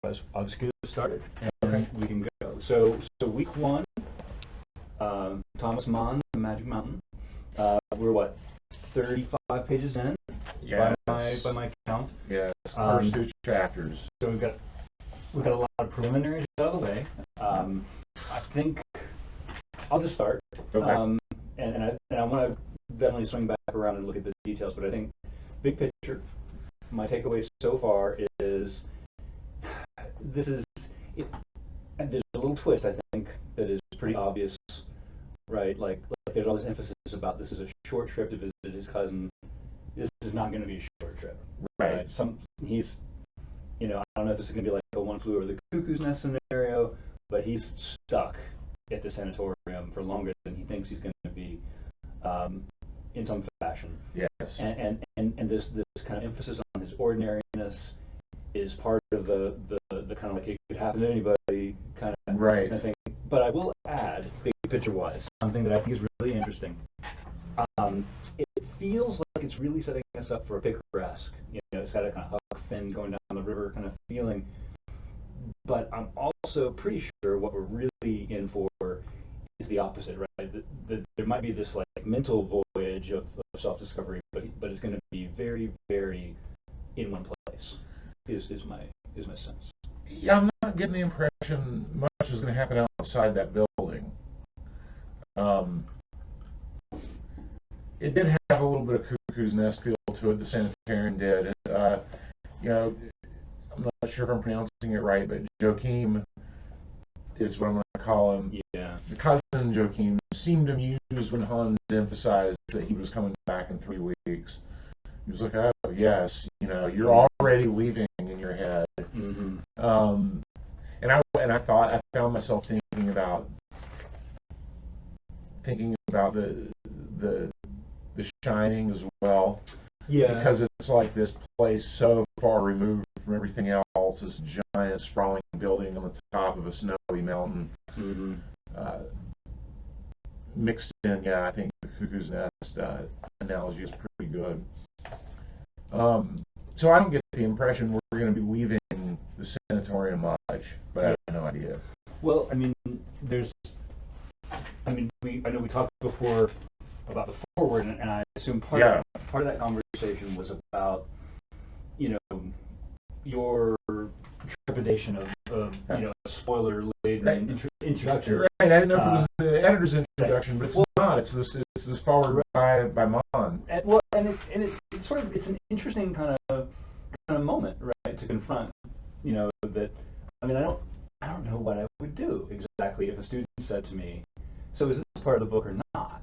I'll just get it started, and we can go. So week one, Thomas Mann, The Magic Mountain. We're what, 35 pages in? Yes. By my count. Yes. First two chapters. So we've got a lot of preliminaries out of the way. I think I'll just start. Okay. And I want to definitely swing back around and look at the details, but I think big picture, my takeaway so far is this is it. And there's a little twist, I think, that is pretty obvious, right? Like there's all this emphasis about this is a short trip to visit his cousin. This is not going to be a short trip, Right. He's, I don't know if this is going to be like a One Flew Over the Cuckoo's Nest scenario, but he's stuck at the sanatorium for longer than he thinks he's going to be, in some fashion. Yes. And this kind of emphasis on his ordinariness is part of the kind of like it could happen to anybody kind of thing. But I will add, big picture wise, something that I think is really interesting. It feels like it's really setting us up for a picaresque. It's got a kind of Huck Finn going down the river kind of feeling. But I'm also pretty sure what we're really in for is the opposite, right? There might be this like mental voyage of self-discovery, but it's going to be very, very in one place. Is my sense. Yeah, I'm not getting the impression much is going to happen outside that building. It did have a little bit of Cuckoo's Nest feel to it. The sanitarium did. I'm not sure if I'm pronouncing it right, but Joachim is what I'm going to call him. Yeah. The cousin Joachim seemed amused when Hans emphasized that he was coming back in 3 weeks. He was like, "Oh yes, you're already leaving in your head." Mm-hmm. And I found myself thinking about the Shining as well. Yeah. Because it's like this place so far removed from everything else, this giant sprawling building on the top of a snowy mountain. Mm-hmm. Mixed in, I think the Cuckoo's Nest analogy is pretty good. So I don't get the impression we're going to be leaving the sanatorium much, but I have no idea. Well, I know we talked before about the forward, and I assume part of that conversation was about, your trepidation of a spoiler-laden introduction. Right. I didn't know if it was the editor's introduction, but it's not. It's this forward by Mann. It's sort of an interesting kind of moment, right, to confront. That I don't know what I would do exactly if a student said to me, "So is this part of the book or not?"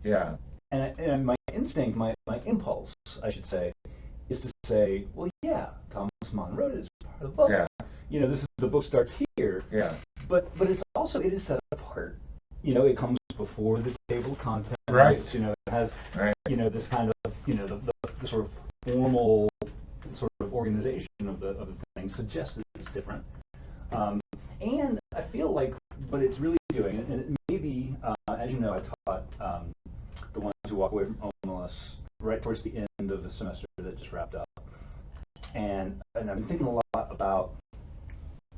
Yeah. And my instinct, my impulse, I should say, is to say, well, yeah, Thomas Mann wrote it as part of the book. Yeah. The book starts here. Yeah. But it is set apart. It comes before the table of contents. Right. It has this kind of the sort of formal sort of organization of the thing suggests that it's different. And I feel like what it's really doing, and it may be, as you know, I taught the ones who walk away from OMLS right towards the end of the semester that just wrapped up. And I've been thinking a lot about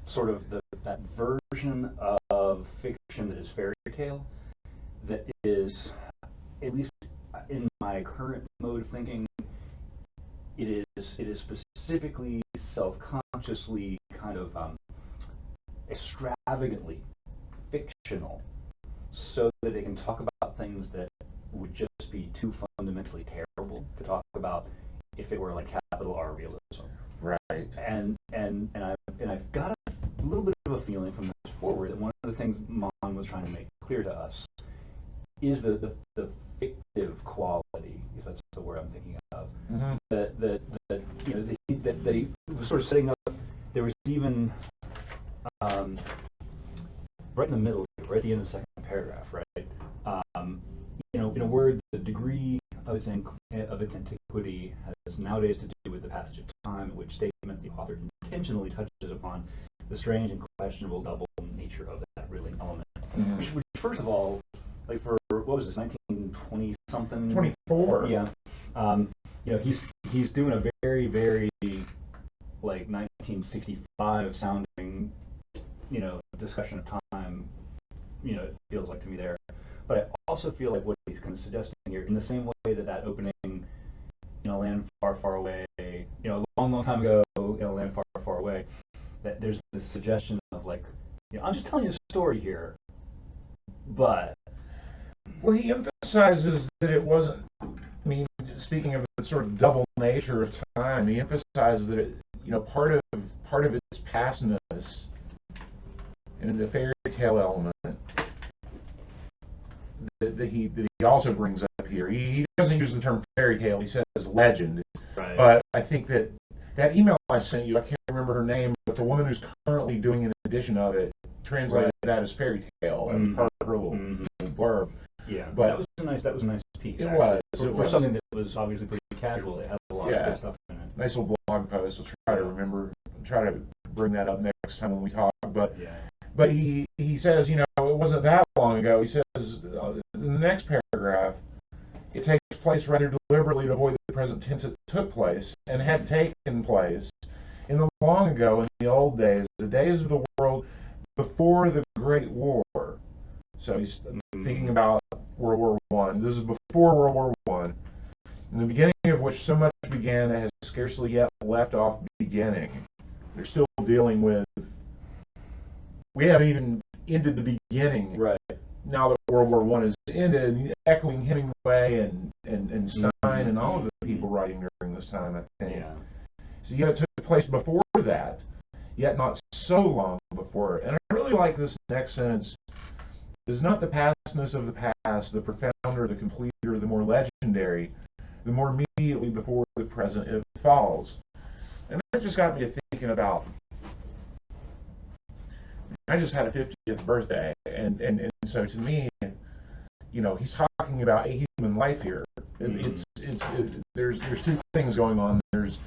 sort of that version of fiction that is fairy tale, that is, at least in my current mode of thinking, it is specifically self-consciously kind of extravagantly fictional, so that it can talk about things that would just be too fundamentally terrible to talk about if it were like capital R realism. Right. And I've got a little bit of a feeling from this forward that one of the things Mann was trying to make clear to us is the fictive quality, if that's the word I'm thinking of. Mm-hmm. That he was sort of setting up. There was even right in the middle, right at the end of the second paragraph, right? In a word, the degree of its antiquity has nowadays to do with the passage of time, in which statement the author intentionally touches upon the strange and questionable double nature of that reeling element. Mm-hmm. Which, first of all, like for what was this, 1920 something? 24. Yeah. He's doing a very, very like 1965 sounding, discussion of time, it feels like to me there. But I also feel like what he's kind of suggesting here, in the same way that opening, Land Far, Far Away, a long, long time ago, Land Far, Far Away, that there's this suggestion of like, I'm just telling you a story here, but. Well, he emphasizes that it wasn't, speaking of the sort of double nature of time, he emphasizes that it, part of its pastness and the fairy tale element that he also brings up here. He doesn't use the term fairy tale, he says legend. Right. But I think that email I sent you, I can't remember her name, but the woman who's currently doing an edition of it translated that as fairy tale. That was part of her little blurb. Yeah, but that was a nice piece. It actually. was. For something that was obviously pretty casual. It had a lot of good stuff in it. Nice little blog post. I'll try to bring that up next time when we talk. But he says, it wasn't that long ago. He says in the next paragraph, it takes place rather deliberately to avoid the present tense it took place and had taken place in the long ago, in the old days, the days of the world before the Great War. So he's thinking about World War I. This is before World War I, in the beginning of which so much began that has scarcely yet left off beginning. They're still dealing with. We haven't even ended the beginning. Right. Now that World War I is ended, echoing Hemingway and Stein and all of the people writing during this time, I think. Yeah. So yet it took place before that, yet not so long before. And I really like this next sentence. Is not the pastness of the past, the profounder, the completer, the more legendary, the more immediately before the present it falls. And that just got me to thinking about, I just had a 50th birthday, and so to me, he's talking about a human life here. There's two things going on. There's,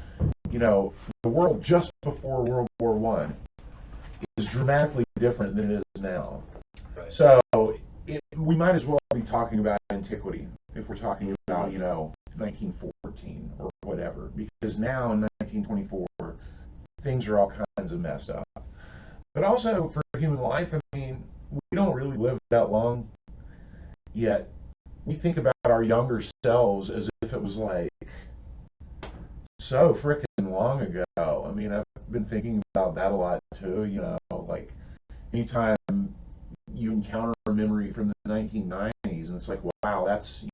the world just before World War I is dramatically different than it is now. Right. So we might as well be talking about antiquity if we're talking about, 1914 or whatever, because now in 1924 things are all kinds of messed up. But also for human life, we don't really live that long, yet we think about our younger selves as if it was like so frickin' long ago. I've been thinking about that a lot too, like anytime you encounter a memory from the 1990s and it's like, wow, that's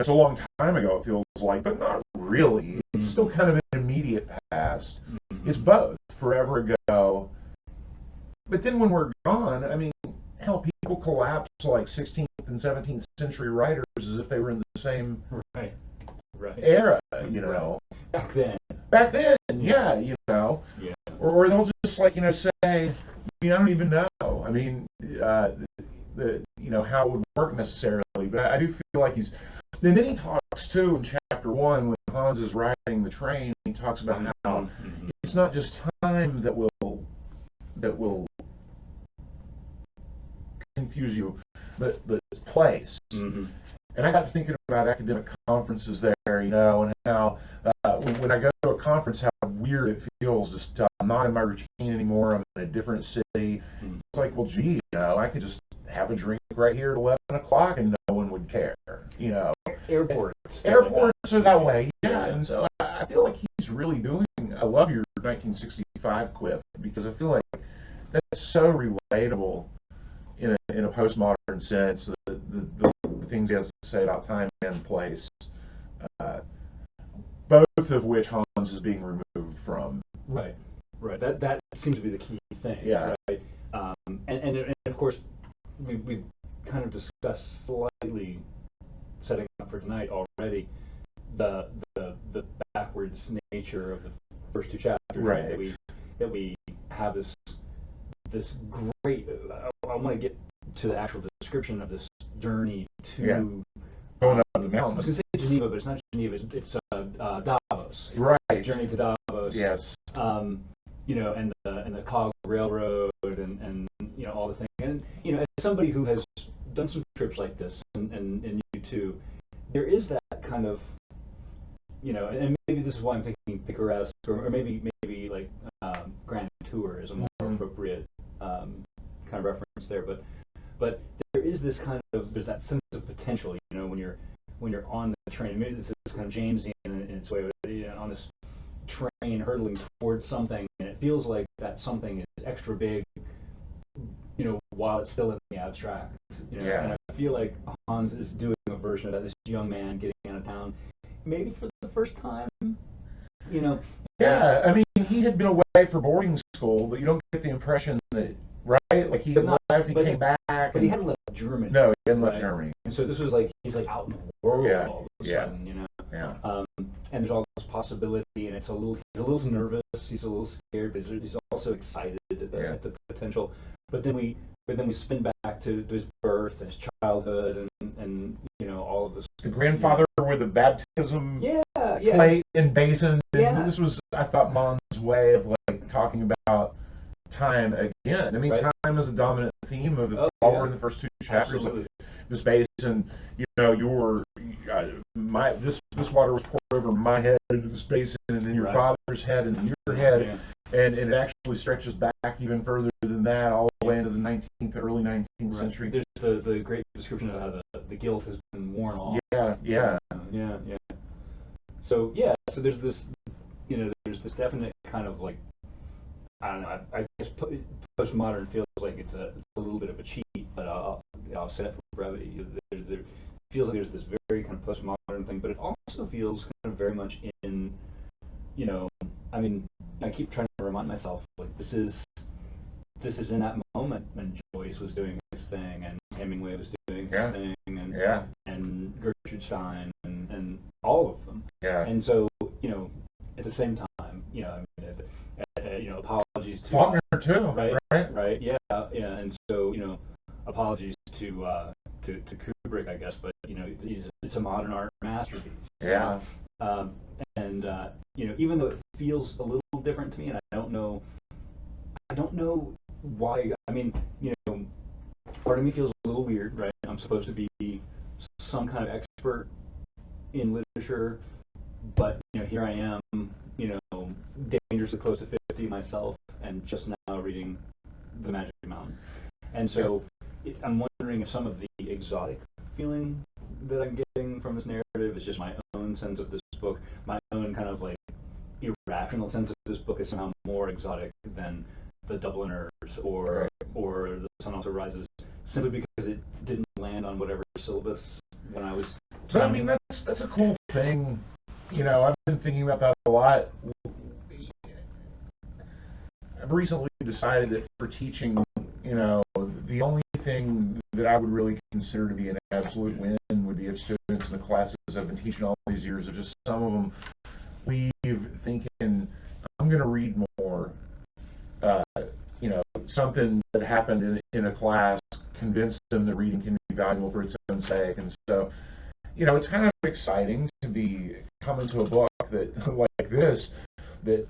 a long time ago, it feels like, but not really. It's still kind of an immediate past. It's both, forever ago. But then when we're gone, hell, people collapse like 16th and 17th century writers as if they were in the same era, Back then, yeah, Yeah. Or they'll just say, I don't even know. How it would work necessarily, but I do feel like he's. And then he talks too in chapter 1 when Hans is riding the train. He talks about how it's not just time that will confuse you, but place. And I got to thinking about academic conferences there, and how when I go to a conference, how weird it feels. Just I'm not in my routine anymore. I'm in a different city. It's like, well, gee, I could just have a drink right here at 11 o'clock and no one would care. Airports are that way, yeah. And so I feel like he's really doing. I love your 1965 quip because I feel like that's so relatable in a postmodern sense. The things he has to say about time and place, both of which Hans is being removed from. Right. That seems to be the key thing. Yeah. Right. And of course, we kind of discussed slightly, setting up for tonight already, the backwards nature of the first two chapters. Right. That we have this great. I want to get to the actual description of this journey to going up the mountain. I was going to say Geneva, but it's not Geneva. It's Davos. Right. Journey to Davos. Yes. And the Cog Railroad and all the things. And as somebody who has done some trips like this, and you too, there is that kind of and maybe this is why I'm thinking picaresque, or maybe like Grand Tour is a more appropriate kind of reference there. But there is this there's that sense of potential, when you're on the train. Maybe this is kind of Jamesian in its way, on this train hurtling towards something, and it feels like that something is extra big, while it's still in the abstract. And I feel like Hans is doing a version of that, this young man getting out of town, maybe for the first time, Yeah, I mean, he had been away for boarding school, but you don't get the impression that, right? Like he had left, he came back. But he hadn't left Germany. No, he hadn't left Germany. And so this was like, he's like out in the world all of a sudden, Yeah. And there's all this possibility, and he's a little nervous, he's a little scared, but he's also excited at the potential. But then we spin back to his birth and his childhood, and all of this. The grandfather with the baptism plate and basin. And this was, I thought, Mann's way of like talking about time again. I mean, time is a dominant theme of the forward in the first two chapters. Absolutely. This basin, this water was poured over my head into this basin, and then your father's head, and then your head, and it actually stretches back even further than that, all the way into the early 19th century. There's the great description of how the guilt has been worn off. Yeah. So there's this, there's this definite kind of like, I don't know, I guess postmodern feels like it's a little bit of a cheat, but I'll say that for brevity. There feels like there's this very kind of postmodern thing, but it also feels kind of very much in, I mean, I keep trying to remind myself, like, this is in that moment when Joyce was doing his thing, and Hemingway was doing his thing, and Gertrude Stein, and all of them. And so, at the same time, apologies to Faulkner too, right, and so, apologies to Kubrick, I guess, but it's a modern art masterpiece. And even though it feels a little different to me, and I don't know why. I mean, part of me feels a little weird, right? I'm supposed to be some kind of expert in literature, but here I am, dangerously close to 50 myself, and just now reading The Magic Mountain. And so I'm wondering if some of the exotic feeling that I'm getting from this narrative is just my own sense of this book, my own kind of like irrational sense of this book is somehow more exotic than The Dubliners or The Sun Also Rises, simply because it didn't land on whatever syllabus when I was. But I mean, that's a cool thing. I've been thinking about that a lot. I've recently decided that for teaching, the only thing that I would really consider to be an absolute win would be if students in the classes I've been teaching all these years, if just some of them leave thinking, I'm going to read more. Something that happened in a class convinced them that reading can be valuable for its own sake. And so, it's kind of exciting to be coming to a book that like this, that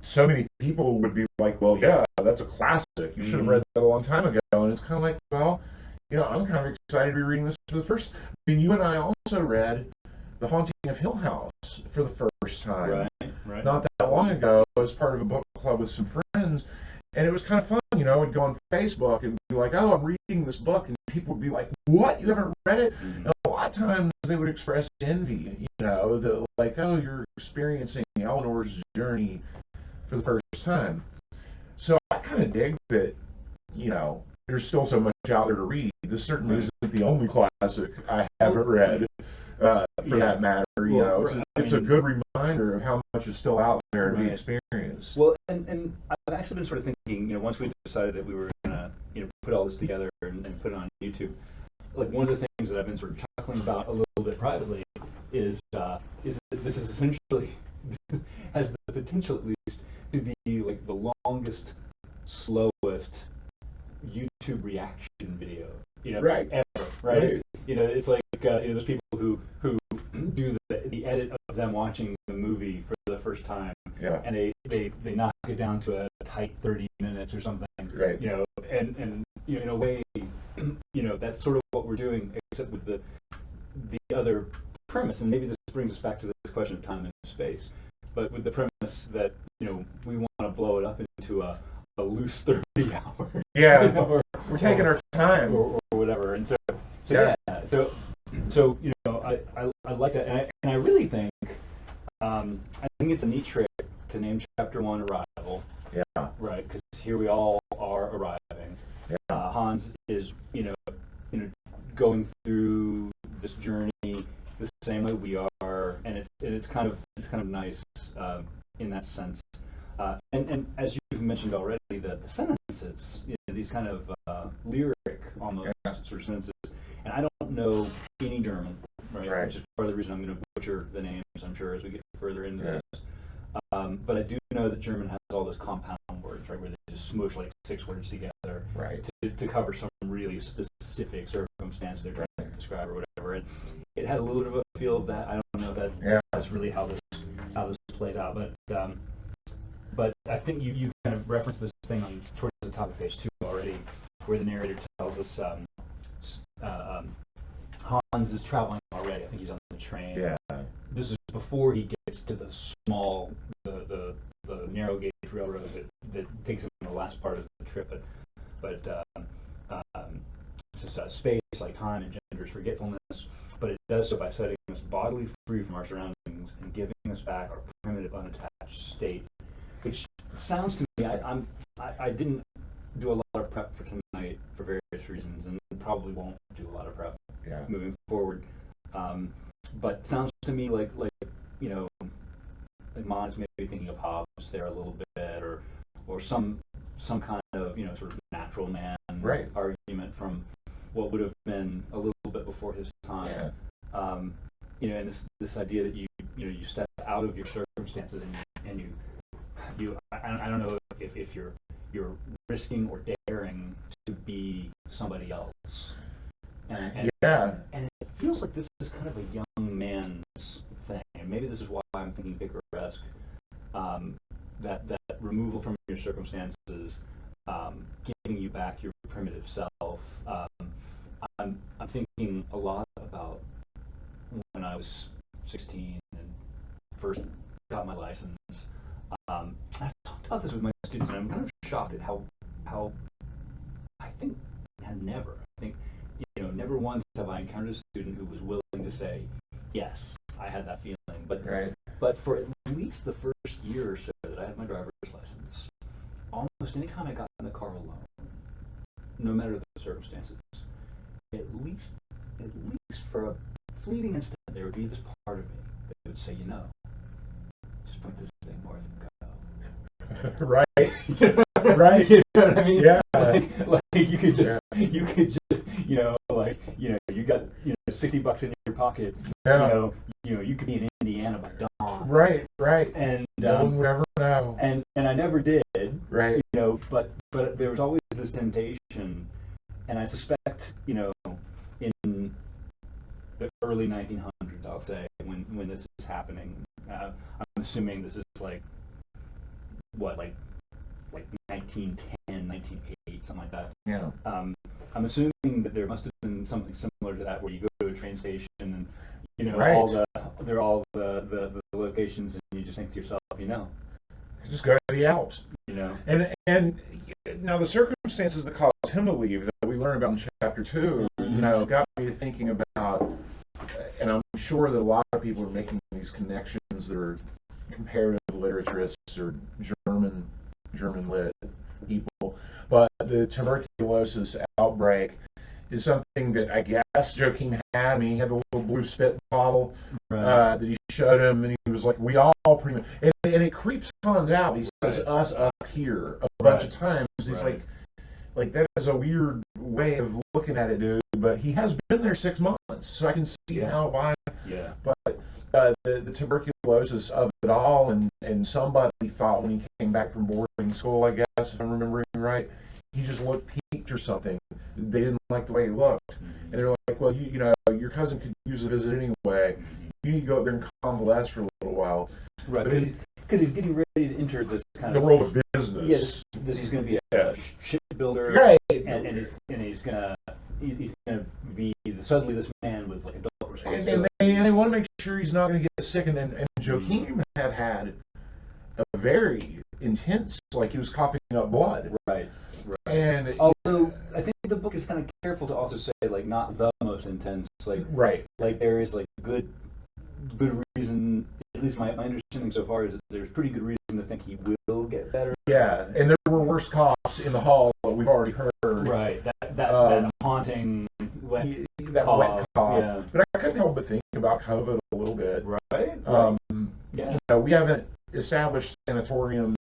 so many people would be like, well, yeah, that's a classic. You should have read that a long time ago. And it's kind of like, well, I'm kind of excited to be reading this for the first. I mean, you and I also read The Haunting of Hill House for the first time. Right. Not that long ago, as part of a book club with some friends. And it was kind of fun, I'd go on Facebook and be like, oh, I'm reading this book. And people would be like, what? You haven't read it? And a lot of times they would express envy, that like, oh, you're experiencing Eleanor's journey for the first time. So I kind of dig that, there's still so much out there to read. This certainly isn't the only classic I haven't read, for that matter. It's a good reminder of how much is still out there to be experienced. Well, and I've actually been sort of thinking, once we decided that we were going to, put all this together and put it on YouTube, like one of the things that I've been sort of chuckling about a little bit privately is that this is essentially has the potential, at least, to be like the longest, slowest YouTube reaction video, ever, right? It's like there's people who do the edit of them watching the movie for the first time, and they knock it down to a tight 30 minutes or something, and in a way, that's sort of what we're doing, except with the other premise, and maybe this brings us back to this question of time and space, but with the premise that we want to blow it up into a loose 30 hours. Yeah, or, we're taking our time. or whatever, and so Yeah. so I like that, and I really think I think it's a neat trick to name chapter 1 Arrival. Yeah. Right, because here we all are arriving. Yeah. Hans is going through this journey the same way we are, and it's kind of nice in that sense. And as you've mentioned already, the sentences, these kind of lyric almost sort of sentences, and I don't know any German, right? Which is part of the reason I'm going to butcher the names, I'm sure, as we get further into this. But I do know that German has all those compound words, right, where they just smush like 6 words together, right, to cover some really specific circumstance they're trying to describe or whatever. And it has a little bit of a feel of that. I don't know if that's really how this plays out, but I think you kind of referenced this thing towards the top of page 2 already, where the narrator tells us Hans is traveling already. I think he's on the train. Yeah. This is before he gets to the small, the narrow gauge railroad that takes him in the last part of the trip. But space, like time, engenders forgetfulness, but it does so by setting us bodily free from our surroundings and giving us back our primitive, unattached state. Which sounds to me, I didn't do a lot of prep for tonight for various reasons, and probably won't do a lot of prep moving forward. But sounds to me like Mon's maybe thinking of Hobbes there a little bit, or some kind of sort of natural man argument from what would have been a little bit before his time. And this idea that you step out of your circumstances and you I don't know if you're risking or daring to be somebody else. And it feels like this is kind of a young man's thing, and maybe this is why I'm thinking Picaresque. That removal from your circumstances, giving you back your primitive self. I'm thinking a lot about when I was 16 and first got my license. I've talked about this with my students, and I'm kind of shocked at how I think never once have I encountered a student who was willing to say, yes, I had that feeling. But for at least the first year or so that I had my driver's license, almost any time I got in the car alone, no matter the circumstances, at least for a fleeting instant, there would be this part of me that would say, just point this thing north and go. Right. Right. You know what I mean? Yeah. Like you could just, you got $60 in your pocket. Yeah. You could be in Indiana by dawn. Right. And no one would ever know. And I never did. Right. But there was always this temptation, and I suspect, in the early 1900s, I'll say, when this is happening, I'm assuming this is like 1910, 1908, something like that. Yeah. I'm assuming that there must have been something similar to that, where you go to a train station and all the locations, and you just think to yourself, just go to the Alps. And now the circumstances that caused him to leave that we learn about in chapter 2, got me to thinking about, and I'm sure that a lot of people are making these connections that are comparative literaturists or German lit people, but the tuberculosis outbreak is something that I guess Joachim had. I mean, he had a little blue spit bottle that he showed him, and he was like, we all pretty much, and it creeps Hans out. He says us up here a bunch of times. He's like that is a weird way of looking at it, dude, but he has been there 6 months, so I can see why. Yeah. But the tuberculosis of it all, and somebody thought when he came back from boarding school, I guess, if I'm remembering right, he just looked peaked or something. They didn't like the way he looked. And they're like, well, your cousin could use a visit anyway. You need to go up there and convalesce for a little while. Right, because he's getting ready to enter this kind of... The world of business. Yes, he's going to be a shipbuilder. Right. And he's going to be suddenly this man with like adult responsibilities. and they want to make sure he's not going to get sick. And Joachim had a very intense, like he was coughing up blood. Right. And although I think the book is kind of careful to also say like not the most intense, like right, like there is like good reason. At least my understanding so far is that there's pretty good reason to think he will get better. Yeah, and there were worse coughs in the hall that we've already heard. Right, that haunting wet cough. Wet cough. Yeah. But I couldn't help but think about COVID a little bit. Right. Yeah. You know, we haven't established sanatoriums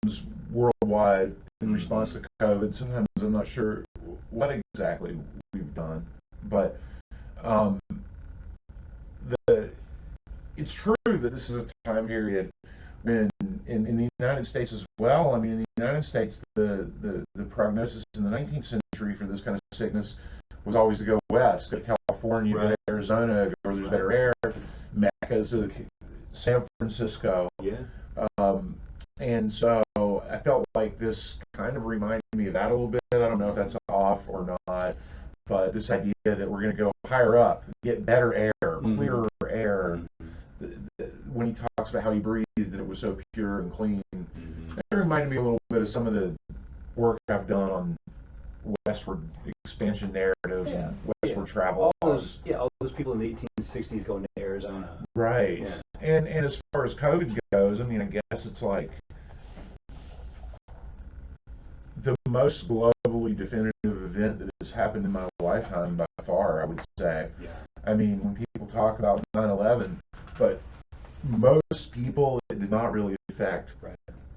worldwide in response to COVID. Sometimes I'm not sure what exactly we've done, but it's true that this is a time period when in the United States as well. I mean, in the United States, the prognosis in the 19th century for this kind of sickness was always to go west, go to California, go to Arizona, go where there's better air, Mecca's San Francisco. Yeah. And so I felt like this kind of reminded me of that a little bit. I don't know if that's off or not, but this idea that we're going to go higher up, get better air, clearer air. When he talks about how he breathed and it was so pure and clean, it reminded me a little bit of some of the work I've done on westward expansion narratives and westward travel. All those people in the 1860s going to Arizona. Right. Yeah. And as far as COVID goes, I mean, I guess it's like the most globally definitive event that has happened in my lifetime by far, I would say. Yeah. I mean, when people talk about 9/11, but most people, it did not really affect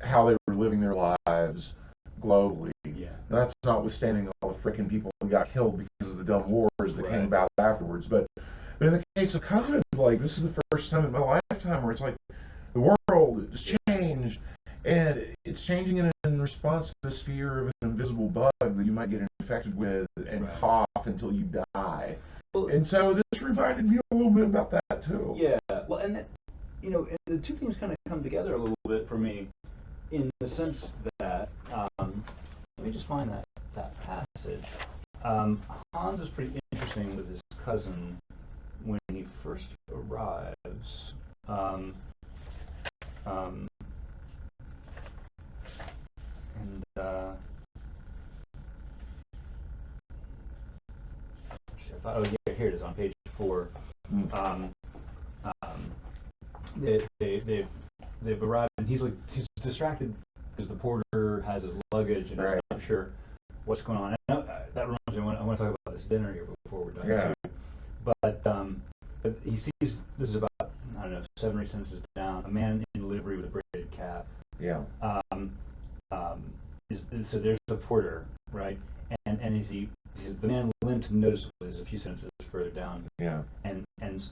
how they were living their lives globally. Yeah. And that's notwithstanding all the freaking people who got killed because of the dumb wars that came about afterwards. But in the case of COVID, like, this is the first time in my lifetime where it's like the world has changed, and it's changing in response to this fear of an invisible bug that you might get infected with and cough until you die. Well, and so this reminded me a little bit about that too. Yeah. Well, and that, you know, and the two things kind of come together a little bit for me, in the sense that let me just find that passage. Hans is pretty interesting with his cousin when he first arrives. Here it is on page 4. They've arrived, and he's distracted because the porter has his luggage and he's not sure what's going on. And that reminds me, I want to talk about this dinner here before we're done. Yeah. But he sees, this is about, I don't know, 7 or 8 sentences down, a man in livery with a braided cap. Yeah. So there's the porter, right? And the man limped noticeably. There's a few sentences further down. Yeah. And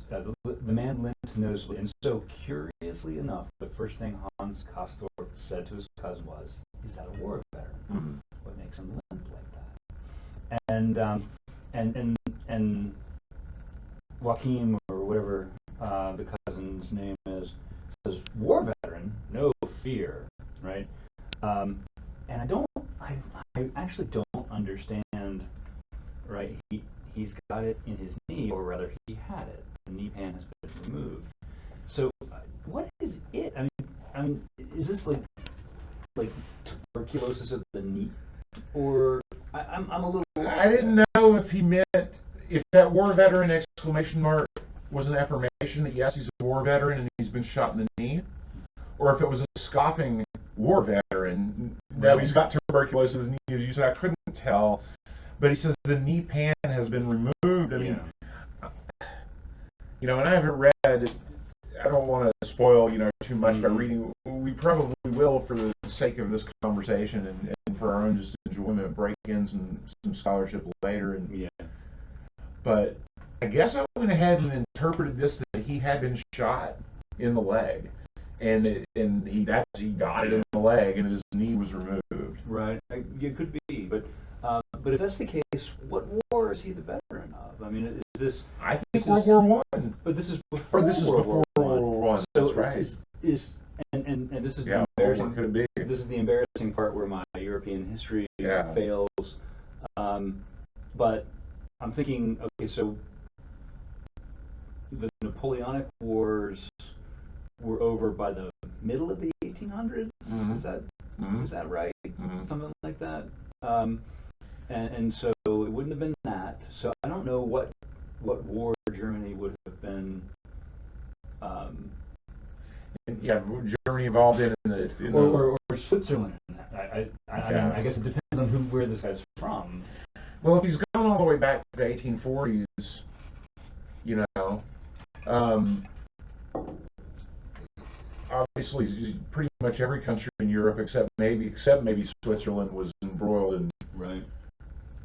the man limped noticeably. And so, curiously enough, the first thing Hans Castorp said to his cousin was, "Is that a war veteran? Mm-hmm. What makes him limp like that?" And Joachim, or whatever the cousin's name is, says, "War veteran, no fear," right? And I actually don't understand, right? He's got it in his knee, or rather, he had it. The knee pan has been removed. So, what is it? I mean, is this like tuberculosis of the knee, or I'm a little. I didn't know if he meant, if that war veteran exclamation mark was an affirmation that yes, he's a war veteran and he's been shot in the knee, or if it was a scoffing war veteran. No, he's got tuberculosis in his knee, as you said. I couldn't tell, but he says the knee pan has been removed. I mean, you know, and I haven't read. I don't want to spoil, too much by reading. We probably will, for the sake of this conversation and for our own just enjoyment, break in some scholarship later. But I guess I went ahead and interpreted this that he had been shot in the leg, and he got it in the leg, and his knee was removed. Right. It could be, but if that's the case, what war is he the veteran of? I mean, is this? I think World War I. But this is before. World War I. That's right. And this is the embarrassing. Could it be? This is the embarrassing part where my European history fails. But I'm thinking, okay, so the Napoleonic Wars were over by the middle of the 1800s. Mhm. Is that right? Mhm. Something like that. And so it wouldn't have been that. So I don't know what war Germany would have been. Yeah, Germany involved in Or Switzerland. I Yeah. mean, I guess it depends on where this guy's from. well, if he's going all the way back to the 1840s, you know, obviously pretty much every country in Europe except maybe Switzerland was embroiled in Right.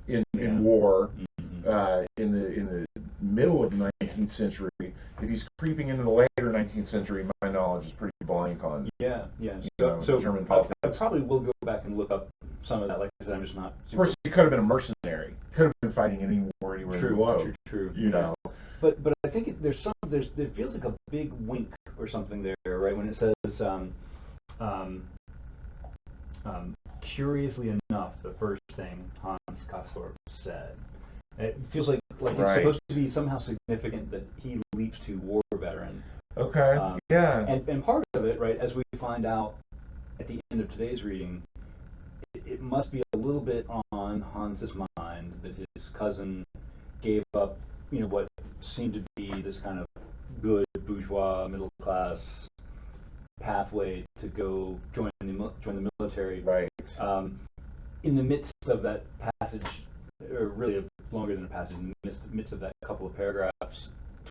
in war. Mm-hmm. In the middle of the 19th century. If he's creeping into the later 19th century, my knowledge is pretty blank on Yeah. so German I politics. probably will go back and look up some of that. Like I said, I'm just not. Of course, he could have been a mercenary. Could have been fighting anywhere in the globe. True. You know. But I think there feels like a big wink or something there, right? When it says, curiously enough, the first thing Hans Castorp said. It feels like it's Right. supposed to be somehow significant that he leaps to war veteran. Okay. Yeah. And part of it, right, as we find out at the end of today's reading, it must be a little bit on Hans's mind that his cousin gave up, what seemed to be this kind of good bourgeois middle class pathway to go join the military. Right. In the midst of that passage, or really longer than a passage, in the midst of that couple of paragraphs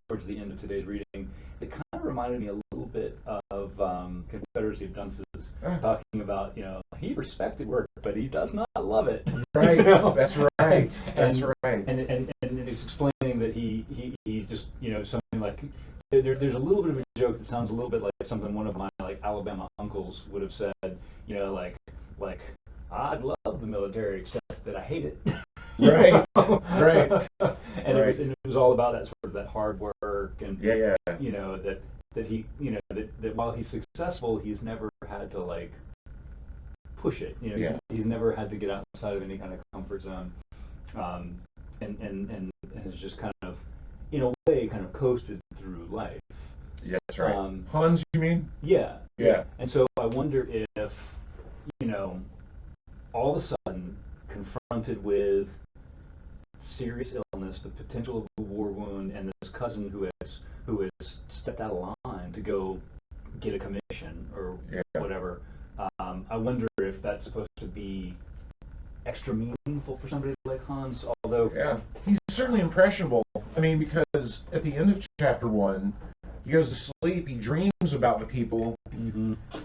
towards the end of today's reading, it kind of reminded me a little bit of Confederacy of Dunces, talking about, he respected work, but he does not love it. Right. That's right. That's right. And it's explaining that he just, something like, there's a little bit of a joke that sounds a little bit like something one of my Alabama uncles would have said, like I'd love the military except that I hate it. Right. Right. And right. it was all about that sort of that hard work and Yeah. that he that while he's successful, he's never had to push it. He's never had to get outside of any kind of comfort zone, and has just kind of, in a way, kind of coasted through life. Yeah, that's right. Hans, you mean? Yeah. Yeah. And so I wonder if, all of a sudden, confronted with serious illness, the potential of a war wound, and this cousin who has stepped out of line to go get a commission or whatever, I wonder if that's supposed to be extra meaningful for somebody like Hans. Although, he's certainly impressionable. I mean, because at the end of chapter 1, he goes to sleep. He dreams about the people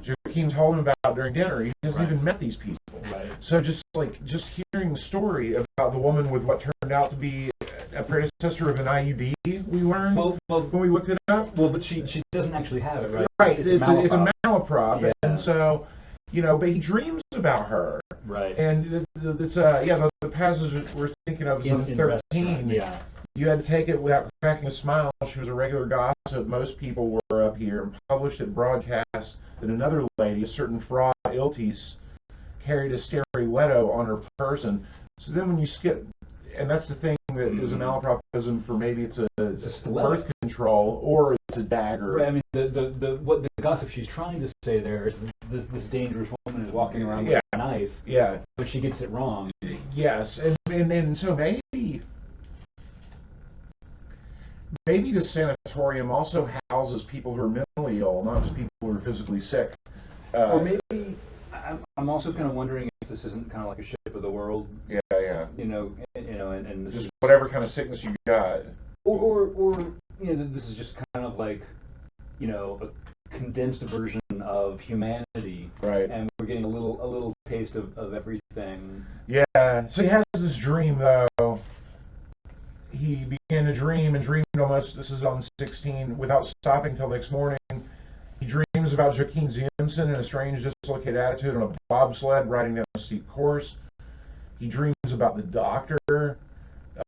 Joachim told him about during dinner. He hasn't even met these people. Right. So just hearing the story about the woman with what turned out to be a predecessor of an IUD, we learned when we looked it up. Well, but she doesn't actually have it, right? Right. It's a malaprop, and so but he dreams about her. Right. And the passage that we're thinking of is on 13. Yeah. You had to take it without cracking a smile. She was a regular gossip. Most people were up here, and published it broadcast that another lady, a certain Frau Iltis, carried a stiletto on her person. So then when you skip, and that's the thing that is a malapropism for maybe it's a birth control or it's a dagger. Right. I mean, what the gossip she's trying to say there is this dangerous woman is walking around with a knife. Yeah. But she gets it wrong. Yes, and so maybe the sanatorium also houses people who are mentally ill, not just people who are physically sick. Or maybe I'm also kind of wondering if this isn't kind of like a ship of the world. Yeah. And this just is whatever kind of sickness you got. Or this is just kind of like, a condensed version of humanity. Right. And we're getting a little taste of everything. Yeah. So he has this dream though. He began to dream and dreamed almost, this is on 16, without stopping till next morning. He dreams about Joachim Ziemsen in a strange, dislocated attitude on a bobsled riding down a steep course. He dreams about the doctor,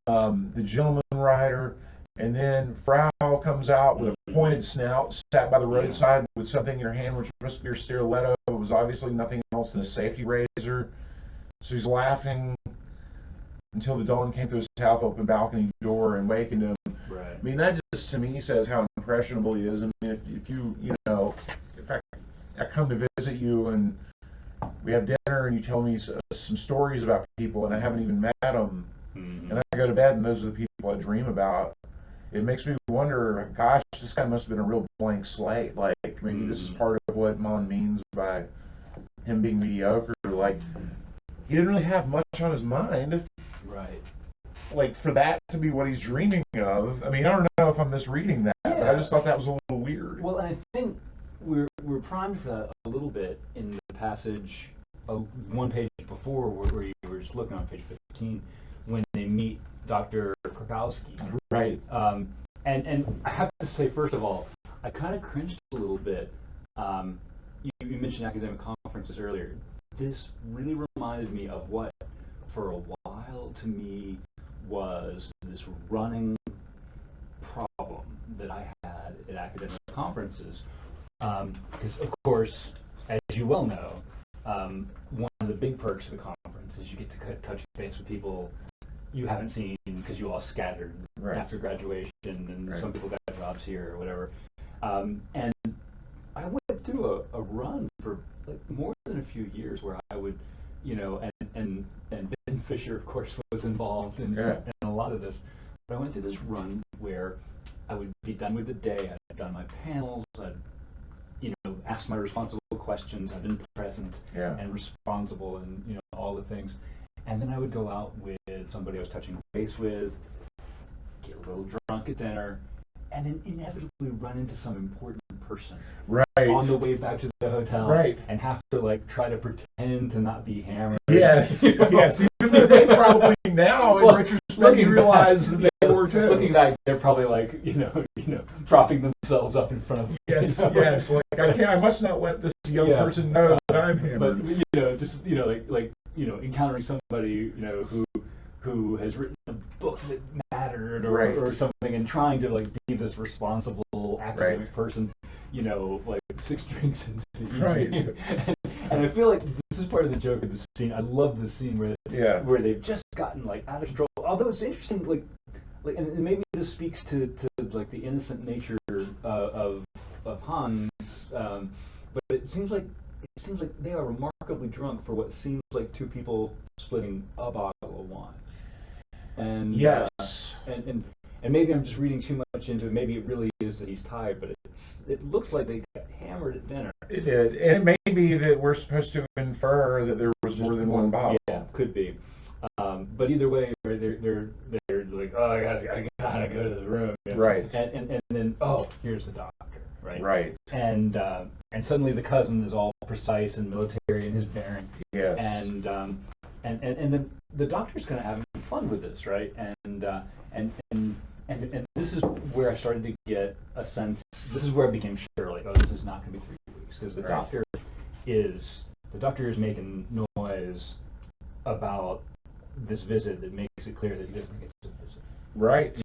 the gentleman rider, and then Frau comes out with a pointed snout, sat by the roadside with something in her hand, which must be her stiletto. It was obviously nothing else than a safety razor. So he's laughing until the dawn came through his half-open balcony door and wakened him. Right. I mean, that just to me says how impressionable he is. I mean, if you, if I come to visit you and we have dinner and you tell me some stories about people and I haven't even met them, Mm-hmm. and I go to bed and those are the people I dream about, it makes me wonder, gosh, this guy must have been a real blank slate. Like, maybe this is part of what Mon means by him being mediocre. Like, he didn't really have much on his mind. Right. Like, for that to be what he's dreaming of. I mean, I don't know if I'm misreading that, but I just thought that was a little weird. Well, and I think we're primed for that a little bit in the passage, one page before, where you were just looking on page 15, when they meet Dr. Krakowski. Right. And I have to say, first of all, I kind of cringed a little bit. You mentioned academic conferences earlier. This really reminded me of what, for a while, to me, was this running problem that I had at academic conferences. Because, of course, as you well know, one of the big perks of the conference is you get to touch base with people you haven't seen because you all scattered after graduation, and some people got jobs here or whatever. And I went through a run for like more than a few years where I would, and Ben Fisher, of course, was involved in a lot of this. But I went through this run where I would be done with the day. I'd done my panels. I'd, asked my responsible questions. I've been present and responsible, and all the things. And then I would go out with somebody I was touching base with, get a little drunk at dinner, and then inevitably run into some important person on the way back to the hotel, and have to try to pretend to not be hammered. Yes, yes. Even though they probably now, in retrospect, you realize that they were too. Looking back, they're probably propping themselves up in front of. Yes, yes. Like I must not let this young person know that I'm hammered. But encountering somebody who has written a book that mattered or something, and trying to be this responsible academic person, 6 drinks into the evening. And I feel like this is part of the joke of the scene. I love this scene where they've just gotten out of control. Although it's interesting, and maybe this speaks to the innocent nature of Hans, but it seems like they are remarkably drunk for what seems like two people splitting a bottle of wine. And and maybe I'm just reading too much into it. Maybe it really is that he's tired, but it looks like they got hammered at dinner. It did, and it may be that we're supposed to infer that there was more than one bottle. Yeah, could be. But either way, they're like, oh, I gotta go to the room. Right. And then here's the doctor. Right. Right. And suddenly the cousin is all precise and military in his bearing. Yes. And then the doctor's kind of having fun with this, right? And this is where I started to get a sense. This is where I became sure, this is not going to be 3 weeks, because the doctor is making noise about this visit that makes it clear that he doesn't get to visit. Right.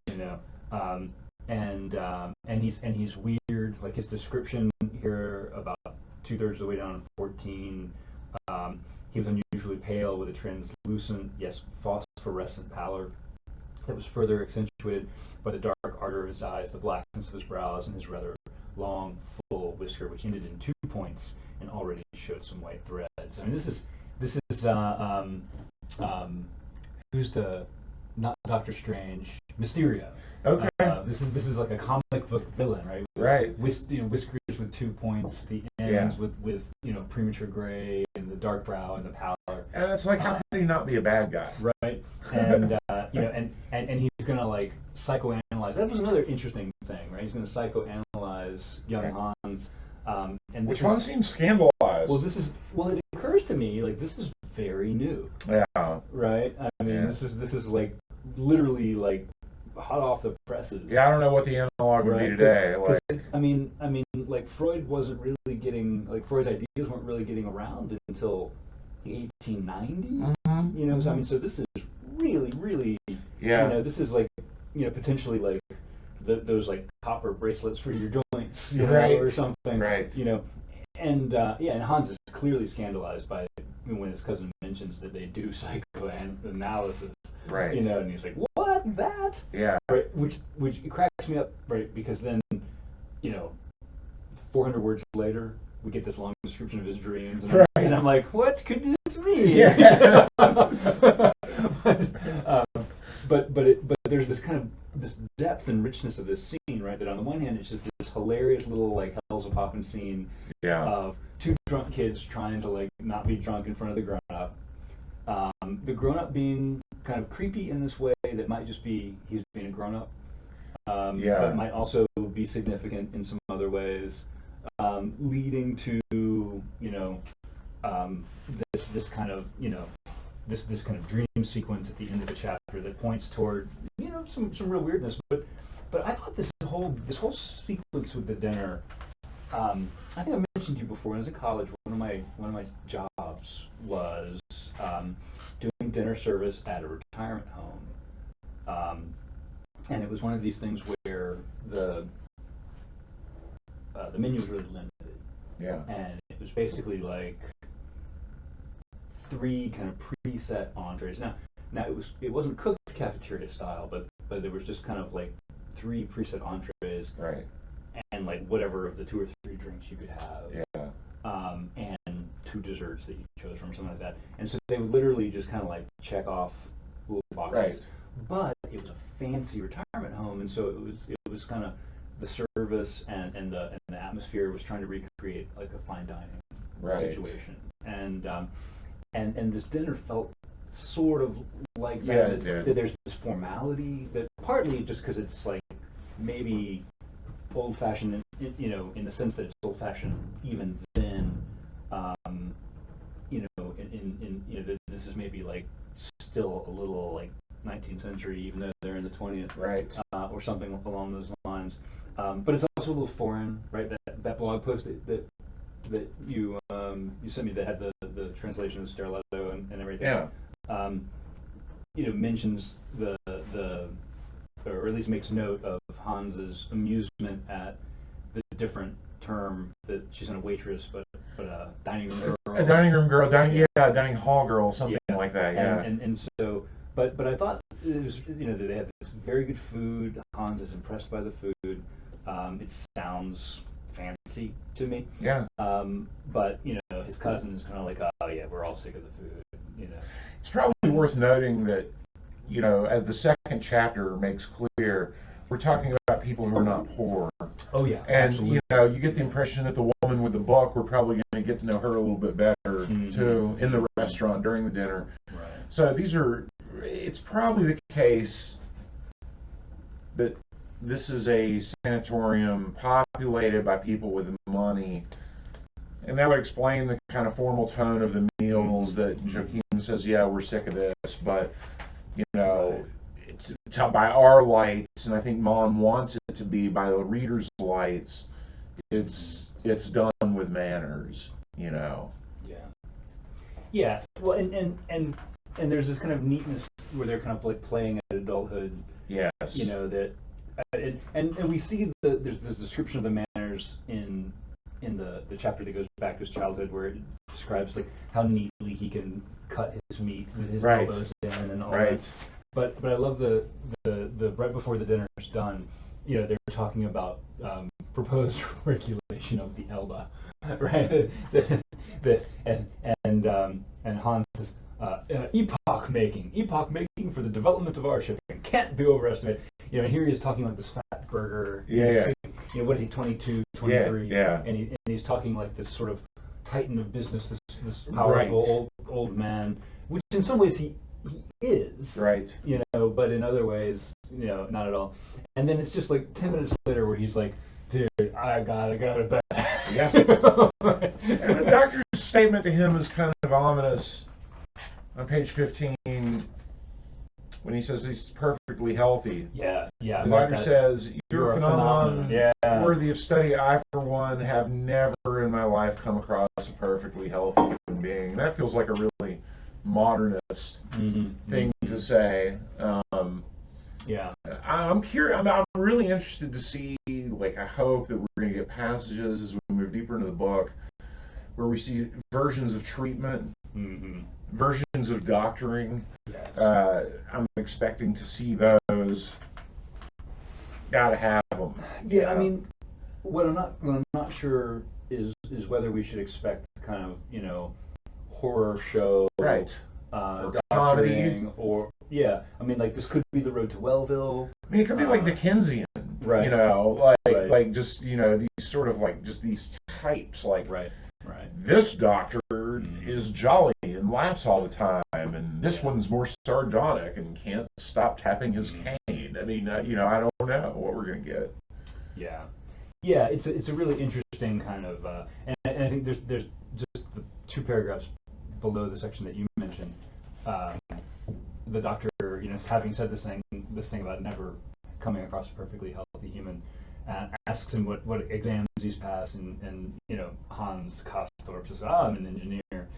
And he's weird. Like his description here, about 2/3 of the way down on 14, he was unusually pale with a translucent, phosphorescent pallor that was further accentuated by the dark ardor of his eyes, the blackness of his brows, and his rather long, full whisker, which ended in 2 points and already showed some white threads. I mean, this is who's the not Doctor Strange, Mysterio. Okay. This is like a comic book villain, right? Right. Whiskers with 2 points, the ends with premature gray, and the dark brow and the pallor. And it's like, how can he not be a bad guy? Right. And and he's gonna psychoanalyze. That was another interesting thing, right? He's gonna psychoanalyze young Hans. And which one seems scandalized? Well, it occurs to me this is very new. Yeah. Right. I mean, this is literally hot off the presses. Yeah, I don't know what the analog would be today. I mean, Freud wasn't really getting Freud's ideas weren't really getting around until 1890. Mm-hmm. So I mean, so this is really, this is potentially those copper bracelets for your joints, or something, right? And Hans is clearly scandalized by when his cousin mentions that they do psychoanalysis, right? And he's like, what? not that. Yeah. Right, which it cracks me up, right? Because then, 400 words later, we get this long description of his dreams, and, Right. and I'm like, what could this mean? Yeah. but there's this kind of this depth and richness of this scene, right? That on the one hand, it's just this hilarious little like Hell's a Poppin' scene Yeah. of two drunk kids trying to like not be drunk in front of the grown up. The grown up being kind of creepy in this way that might just be he's being a grown up, Yeah. but might also be significant in some other ways, leading to this kind of this kind of dream sequence at the end of the chapter that points toward some real weirdness. But I thought this whole sequence with the dinner. I think I mentioned to you before. When I was in college, one of my jobs was doing dinner service at a retirement home, and it was one of these things where the menu was really limited. Yeah. And it was basically like 3 kind of preset entrees. Now it wasn't cooked cafeteria style, but there was just kind of like 3 preset entrees. Right. And like whatever of the 2 or 3 drinks you could have. Yeah. And 2 desserts that you chose from, something like that. And so they would literally just kind of like check off little boxes. Right. But it was a fancy retirement home, and so it was kind of the service and the atmosphere was trying to recreate like a fine dining situation. And this dinner felt sort of like that. Yeah, it did. That there's this formality that partly just because it's like maybe old-fashioned, in the sense that it's old-fashioned even then, this is maybe like still a little like 19th century, even though they're in the 20th, Right. Or something along those lines. But it's also a little foreign, right? That blog post that you sent me that had the translation of Sterletto and everything. Yeah. Mentions or at least makes note of Hans's amusement at the different term that she's not a waitress, but a dining room girl. A dining room girl, dining hall girl, something like that. Yeah. And so, but I thought it was, that they have this very good food. Hans is impressed by the food. It sounds fancy to me. Yeah. But his cousin is kind of like, oh yeah, we're all sick of the food. It's probably worth noting that, as the second chapter makes clear, we're talking about people who are not poor. Oh yeah. And absolutely. you get the impression that the woman with the book, we're probably going to get to know her a little bit better too in the restaurant during the dinner. Right. So it's probably the case that this is a sanatorium populated by people with money, and that would explain the kind of formal tone of the meals that Joachim says, yeah, we're sick of this, but it's by our lights, and I think Mon wants it to be by the reader's lights. It's done with manners, Yeah. Yeah. Well, and there's this kind of neatness where they're kind of like playing at adulthood. Yes. That, and we see there's this description of the manners in the chapter that goes back to his childhood, where it describes like how neatly he can cut his meat with his elbows in and all that. But I love the right before the dinner's done, they're talking about proposed regulation of the elba, right? And Hans says, epoch making for the development of our shipping can't be overestimated. And here he is talking like this fat burger. Yeah. What is he, 22, 23? Yeah. And he's talking like this sort of titan of business, this powerful old man, which in some ways he is. Right. But in other ways, not at all. And then it's just like 10 minutes later where he's like, dude, I gotta go to bed. Yeah. And the doctor's statement to him is kind of ominous on page 15 when he says he's perfectly healthy. Yeah. The doctor says, you're a phenomenon worthy of study. I, for one, have never in my life come across a perfectly healthy human being. And that feels like a really modernist thing to say. I'm curious. I'm really interested to see. I hope that we're going to get passages as we move deeper into the book where we see versions of treatment, versions of doctoring. Yes. I'm expecting to see those. was gotta have them. Yeah, I mean, what I'm not sure is whether we should expect kind of, horror show, Right. Or doctoring, or yeah, I mean, like this could be The Road to Wellville. I mean, it could be like Dickensian, right. Like just these sort of like just these types, like right. This doctor is jolly and laughs all the time, and this one's more sardonic and can't stop tapping his cane. I mean, I don't know what we're gonna get. Yeah, it's a really interesting kind of, and I think there's just the 2 paragraphs below the section that you mentioned. The doctor, having said this thing about never coming across a perfectly healthy human, asks him what exams he's passed, and Hans Kastorp says, I'm an engineer,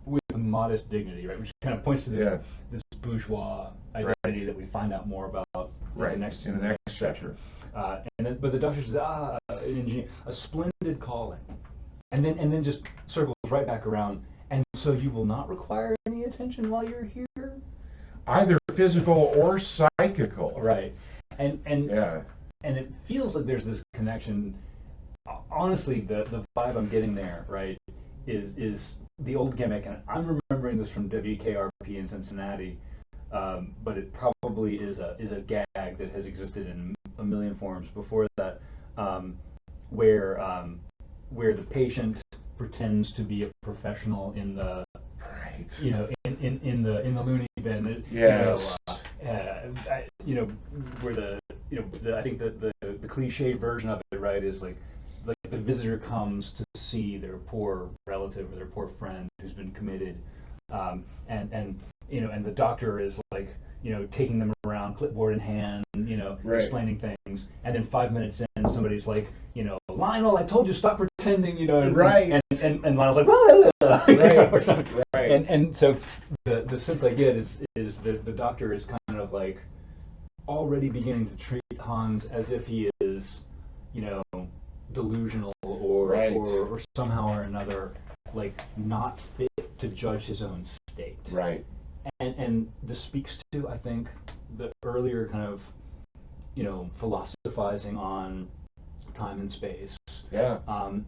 with a modest dignity, right? Which kind of points to this bourgeois identity that we find out more about in the next chapter. But the doctor says, an engineer, a splendid calling, and then just circles right back around. And so you will not require any attention while you're here? Either physical or psychical. Right. And it feels like there's this connection. Honestly, the vibe I'm getting there, right, is the old gimmick, and I'm remembering this from WKRP in Cincinnati, but it probably is a gag that has existed in a million forms before that, where the patient pretends to be a professional in the in the loony bin. Yes. Where I think the cliche version of it, right, is like the visitor comes to see their poor relative or their poor friend who's been committed, and the doctor is like taking them around, clipboard in hand, explaining things, and then 5 minutes in, somebody's like, Lionel, I told you stop pretending, right, and Lionel's like, blah, blah, blah, right. And so the sense I get is that the doctor is kind of like already beginning to treat Hans as if he is, delusional or somehow or another like not fit to judge his own state. Right. And this speaks to, I think, the earlier kind of, philosophizing on time and space. Yeah.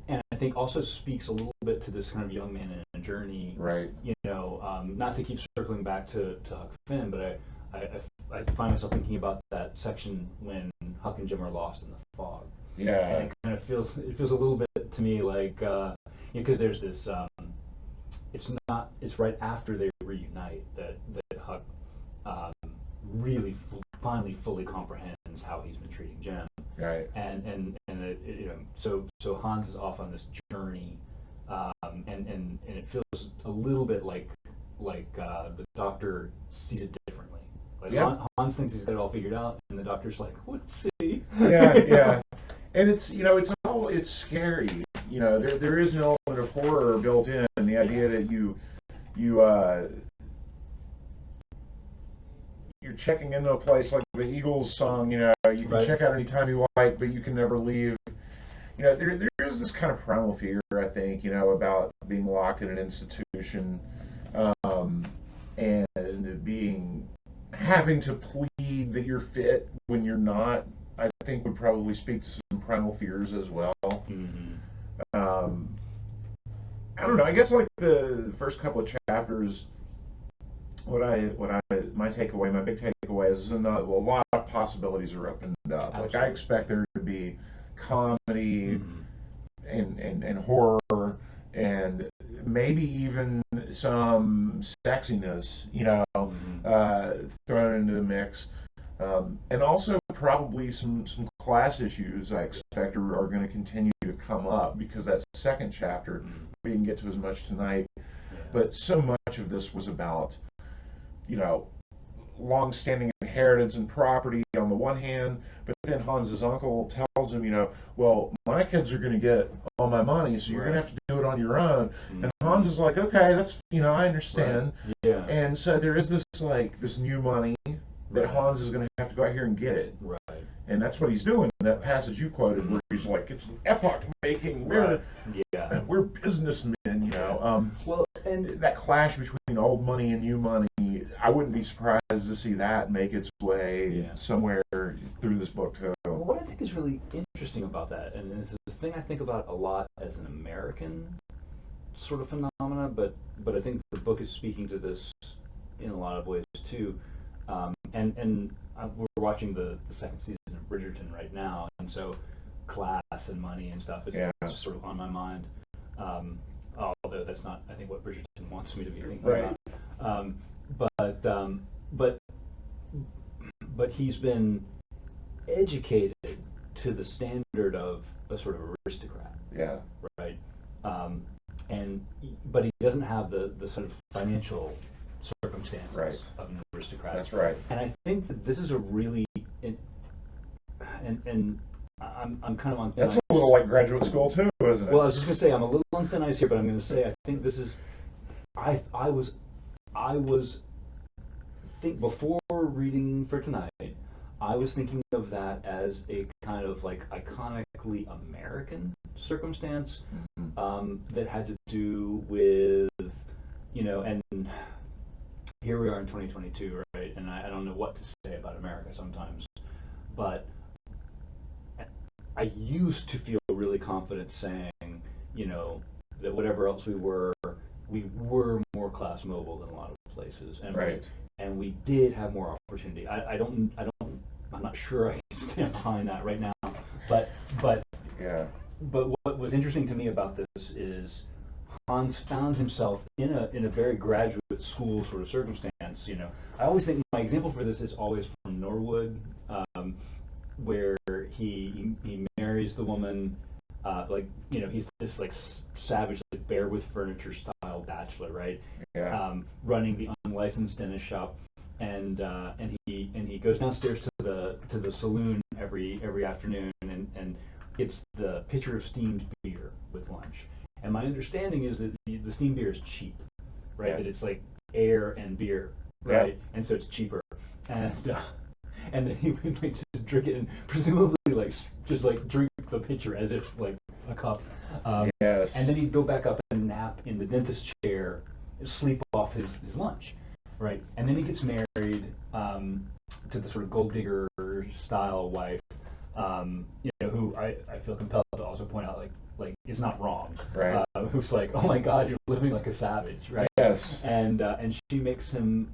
And I think also speaks a little bit to this kind of young man in a journey. Right. Not to keep circling back to Huck Finn, but I find myself thinking about that section when Huck and Jim are lost in the fog. Yeah. And it kind of feels a little bit to me like, because there's this, it's right after they reunite that Huck really finally fully comprehends how he's been treating Jim. Right. And so Hans is off on this journey, and it feels a little bit like the doctor sees it differently. Like Hans thinks he's got it all figured out, and the doctor's like, let's see. Yeah. And it's scary. There is an element of horror built in, the idea that you're checking into a place like the Eagles song, you can check out anytime you like, but you can never leave. There is this kind of primal fear, I think, about being locked in an institution, and having to plead that you're fit when you're not. I think would probably speak to some primal fears as well. Mm-hmm. I don't know. I guess like the first couple of chapters, my big takeaway is a lot of possibilities are opened up. Absolutely. Like I expect there to be comedy and horror and maybe even some sexiness, thrown into the mix. And also probably some class issues I expect are going to continue to come up, because that second chapter, we didn't get to as much tonight, but so much of this was about, long-standing inheritance and property on the one hand, but then Hans's uncle tells him, well, my kids are going to get all my money, so you're going to have to do it on your own. And Hans is like, okay, that's, I understand. Right. Yeah. And so there is this new money that Hans is going to have to go out here and get it. Right. And that's what he's doing. That passage you quoted, where he's like, "It's an epoch-making. We're businessmen." Well, and that clash between old money and new money I wouldn't be surprised to see that make its way Yeah. somewhere through this book too. Well, what I think is really interesting about that, and this is a thing I think about a lot as an American sort of phenomena, but I think the book is speaking to this in a lot of ways too. We're watching the second season of Bridgerton right now, and so class and money and stuff is just sort of on my mind. Although that's not, I think, what Bridgerton wants me to be thinking Right. about. But he's been educated to the standard of a sort of aristocrat, Yeah. right? But he doesn't have the sort of financial circumstances Right. of an aristocrat. That's right. And I think that this is a really, and I'm kind of on thin That's ice. a little like graduate school too, isn't it? Well, I was just gonna say I'm a little on thin ice here, but I'm gonna say I think this is, I was think before reading for tonight, I was thinking of that as a kind of like iconically American circumstance that had to do with, and here we are in 2022, right? And I don't know what to say about America sometimes, but I used to feel really confident saying, that whatever else we were more class mobile than a lot of places, and Right. and we did have more opportunity. I'm not sure I can stand behind that right now, but Yeah. what was interesting to me about this is Hans found himself in a very graduate school sort of circumstance. I always think my example for this is always from Norwood, where he marries the woman, he's this like savage, like bear with furniture style bachelor, right? Yeah. Running the unlicensed dentist shop, and he goes downstairs to the saloon every afternoon and gets the pitcher of steamed beer with lunch. And my understanding is that the steamed beer is cheap, right? Yeah. That it's like air and beer, right? Yeah. And so it's cheaper. And then he would just drink it and presumably just drink the pitcher as if like a cup. Yes. And then he'd go back up and nap in the dentist chair, sleep off his lunch, right? And then he gets married to the sort of gold digger style wife, who I feel compelled to also point out like is not wrong, Right. Who's like, oh my God, you're living like a savage, right? Yes. And she makes him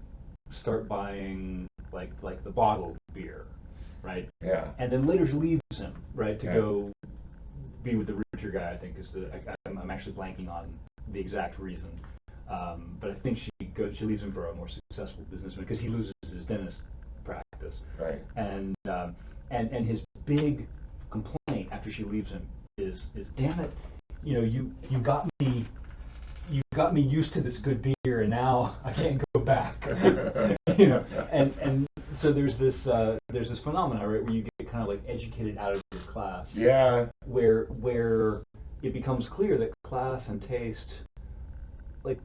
start buying like the bottled beer, right? Yeah. And then later leaves him, right, to Yeah. go be with the richer guy. I think is I'm actually blanking on the exact reason, but I think she leaves him for a more successful businessman because he loses his dentist practice. Right. And his big complaint after she leaves him is damn it, you got me used to this good beer and now I can't go back. And so there's this phenomena, right, where you get kind of like educated out of your class. Yeah. Where it becomes clear that class and taste, like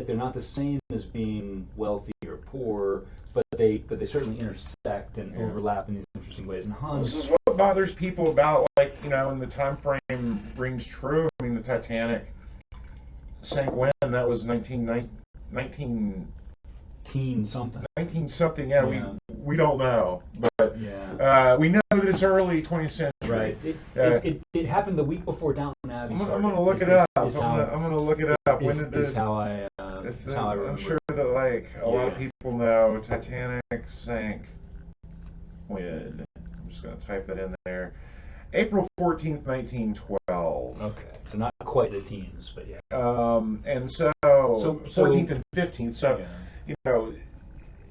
they're not the same as being wealthy or poor, but they certainly intersect and overlap in these interesting ways. And Hans, This is what bothers people about, when the time frame rings true. I mean, the Titanic sank when? That was 19 teen something. something. Yeah, Yeah. we don't know, but Yeah. we know that it's early 20th century. Right. It happened the week before Downton Abbey started. I'm gonna look it up. I'm gonna look it up. When did is how I remember. I'm sure that a lot of people know Titanic sank when. I'm just gonna type that in there. April 14th, 1912. Okay, so not quite the teens, but yeah. And so 14th and 15th. So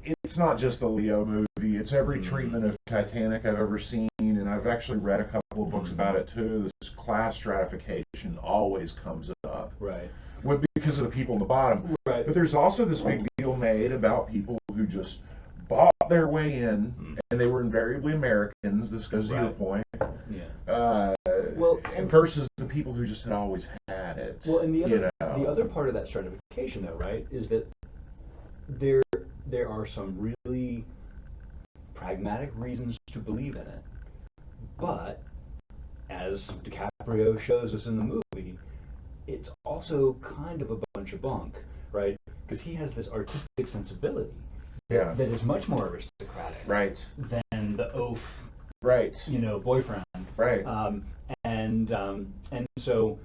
it's not just the Leo movie. It's every treatment of Titanic I've ever seen, and I've actually read a couple of books about it too. This class stratification always comes up, right? Because of the people in the bottom, right? But there's also this big deal made about people who just bought their way in, and they were invariably Americans. This goes to your point. Yeah. Versus the people who just had always had it. Well, and the other part of that stratification, though, right, is that there are some really pragmatic reasons to believe in it, but as DiCaprio shows us in the movie, it's also kind of a bunch of bunk, right? because he has this artistic sensibility Yeah. that is much more aristocratic Right. than the oaf, Right. boyfriend. Right. And so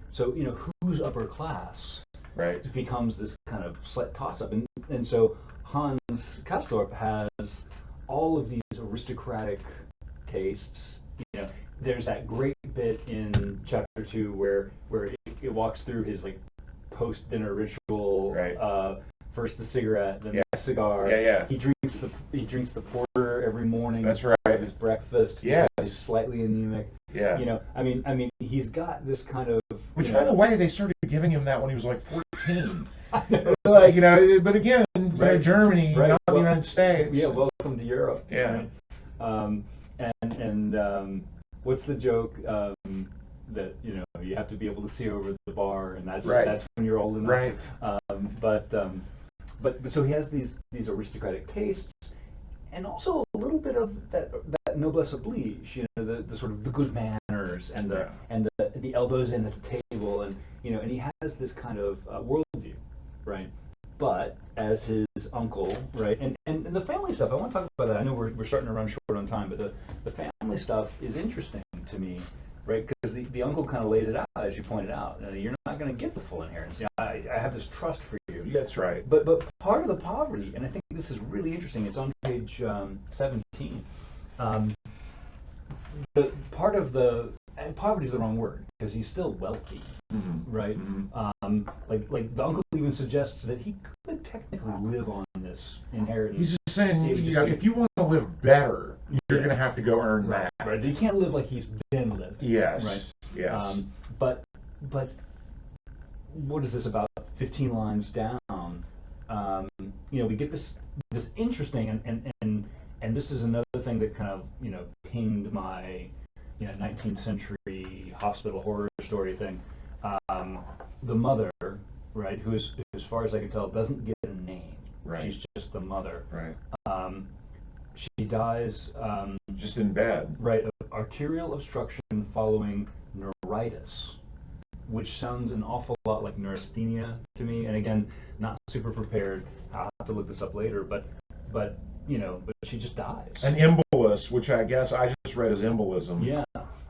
who's upper class Right. becomes this kind of slight toss-up, and so Hans Castorp has all of these aristocratic tastes. There's that great bit in chapter 2 where it walks through his like post-dinner ritual. Right. First the cigarette, then Yeah. the cigar. Yeah. He drinks the porter every morning. That's for right. his breakfast. Yes. He's slightly anemic. Yeah. I mean, he's got this kind of. Which, by the way, they started giving him that when he was like 14. I know. Like, but again, Right. Germany, Right. not the Well, United States. Yeah, welcome to Europe. Yeah. Right? And what's the joke that you have to be able to see over the bar, and that's Right. that's when you're old enough. Right. But so he has these aristocratic tastes, and also a little bit of that noblesse oblige, the sort of the good manners and the elbows in at the table, and and he has this kind of worldview, right? But as his uncle, right, and the family stuff, I want to talk about that. I know we're starting to run short on time, but the family stuff is interesting to me, right? Because the uncle kind of lays it out, as you pointed out. You're not going to get the full inheritance. I have this trust for you. That's right. But part of the poverty, and I think this is really interesting. It's on page 17. The part of and poverty is the wrong word because he's still wealthy, right? Like the uncle even suggests that he could technically live on this inheritance. He's just saying, Yeah, if you want to live better, you're going to have to go earn right, that. right. So you can't live like he's been living. Yes. Right. Yes. But what is this about 15 lines down? We get this interesting and this is another thing that kind of pinged my 19th century hospital horror story thing. The mother, right, who is, as far as I can tell, doesn't get a name. Right. She's just the mother. Right. She dies. Just in bed. Right, of arterial obstruction following neuritis, which sounds an awful lot like neurasthenia to me. And again, not super prepared. I'll have to look this up later. But she just dies. An embolus, which I guess I just read as embolism. Yeah,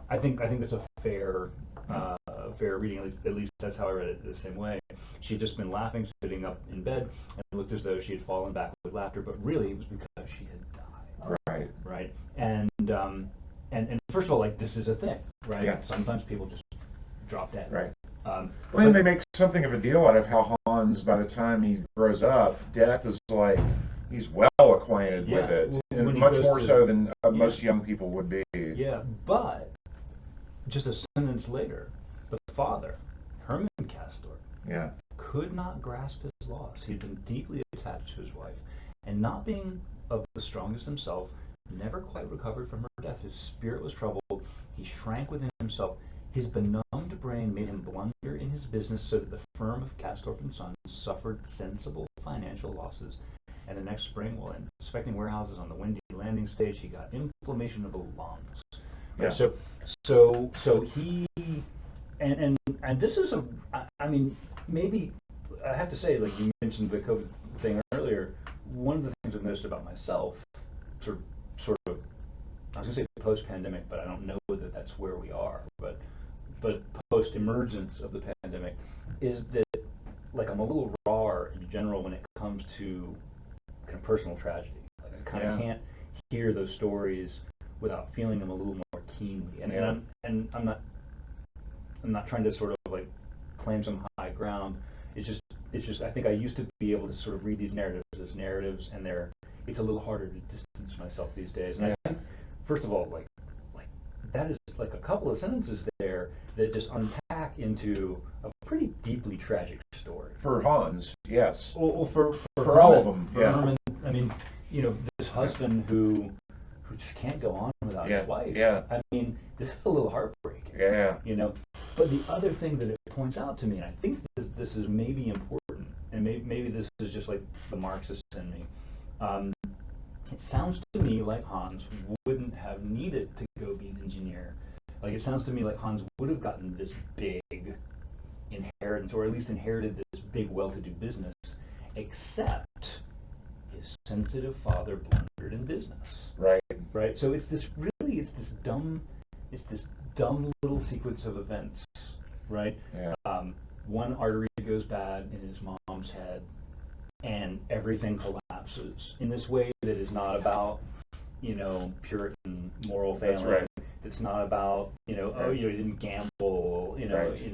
I think that's a fair reading. At least that's how I read it the same way. She'd just been laughing, sitting up in bed, and it looked as though she had fallen back with laughter. But really, it was because she had died. Right. Right. And first of all, like, this is a thing, right? Yeah. Sometimes people just drop dead. Right. But they make something of a deal out of how Hans, by the time he grows up, death is like he's well acquainted with it, when and he much goes more to- so than most young people would be. Yeah, but just a sentence later, the father, Herman Castorp, Yeah. could not grasp his loss. He had been deeply attached to his wife, and not being of the strongest himself, never quite recovered from her death. His spirit was troubled. He shrank within himself. His benumbed brain made him blunder in his business, so that the firm of Castorp and Sons suffered sensible financial losses. And the next spring, while inspecting warehouses on the windy landing stage, he got inflammation of the lungs. Yeah. So he and this is I mean, maybe I have to say, like you mentioned the COVID thing earlier. One of the things I've noticed about myself, sort of, I was gonna say post-pandemic, but I don't know that that's where we are. But post-emergence of the pandemic, is that like I'm a little raw in general when it comes to kind of personal tragedy. Like I kind of can't hear those stories without feeling them a little more keenly. And I'm not trying to sort of like claim some high ground. It's just I think I used to be able to sort of read these narratives as narratives, and it's a little harder to distance myself these days. And I think, first of all, like that is like a couple of sentences there that just unpack into a pretty deeply tragic story. For Hans, yes. Well, for all of them, for yeah. Herman, I mean, this husband who just can't go on without his wife. Yeah. I mean, this is a little heartbreaking. Yeah. But the other thing that it points out to me, and I think this is maybe important, and maybe this is just like the Marxist in me. It sounds to me like Hans wouldn't have needed to go be an engineer. Like it sounds to me like Hans would have gotten this big inheritance, or at least inherited this big well-to-do business, except his sensitive father blundered in business. Right. Right. So it's this dumb little sequence of events. Right. Yeah. One artery goes bad in his mom's head, and everything collapses in this way that is not about, Puritan moral failing. That's right. It's not about, he didn't gamble, Right. He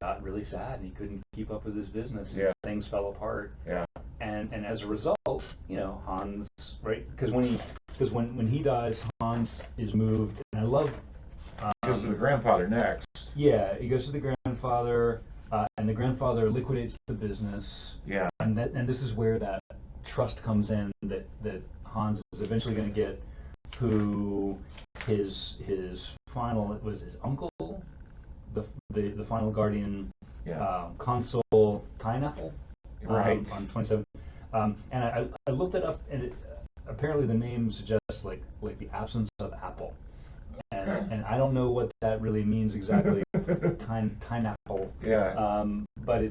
got really sad and he couldn't keep up with his business. And Yeah. things fell apart. Yeah. And as a result, Hans, right? Because when he dies, Hans is moved, and I love. Goes to the grandfather next. Yeah, he goes to the grandfather, and the grandfather liquidates the business. Yeah. And this is where that trust comes in that Hans is eventually going to get, who his final, it was his uncle, the final guardian, Yeah. Consul Tynapple, Right. on 27. And I looked it up, and apparently the name suggests like the absence of apple. And I don't know what that really means exactly. Tynapple. Yeah. But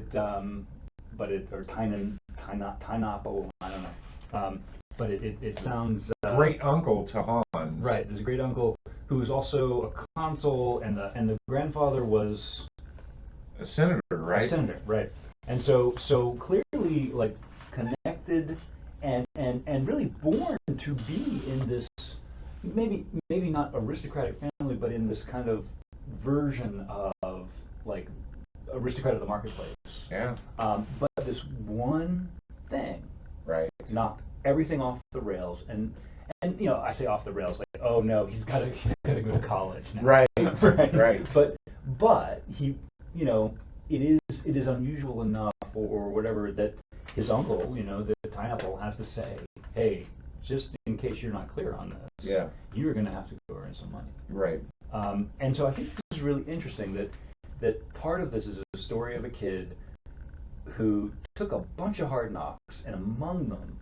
or Tynapple, I don't know. But it sounds Great uncle to Hans. right. There's a great uncle who is also a consul, and the grandfather was A senator, right? a senator, right? And so clearly like connected and really born to be in this maybe not aristocratic family, but in this kind of version of like aristocrat of the marketplace. Yeah. But this one thing Right. knocked everything off the rails, and I say off the rails like, oh no, he's got to go to college now. Right. right. Right. But he, it is unusual enough or whatever that his uncle, the Tynapple, has to say, hey, just in case you're not clear on this, Yeah. you're going to have to go earn some money. Right. And so I think this is really interesting that part of this is a story of a kid who took a bunch of hard knocks, and among them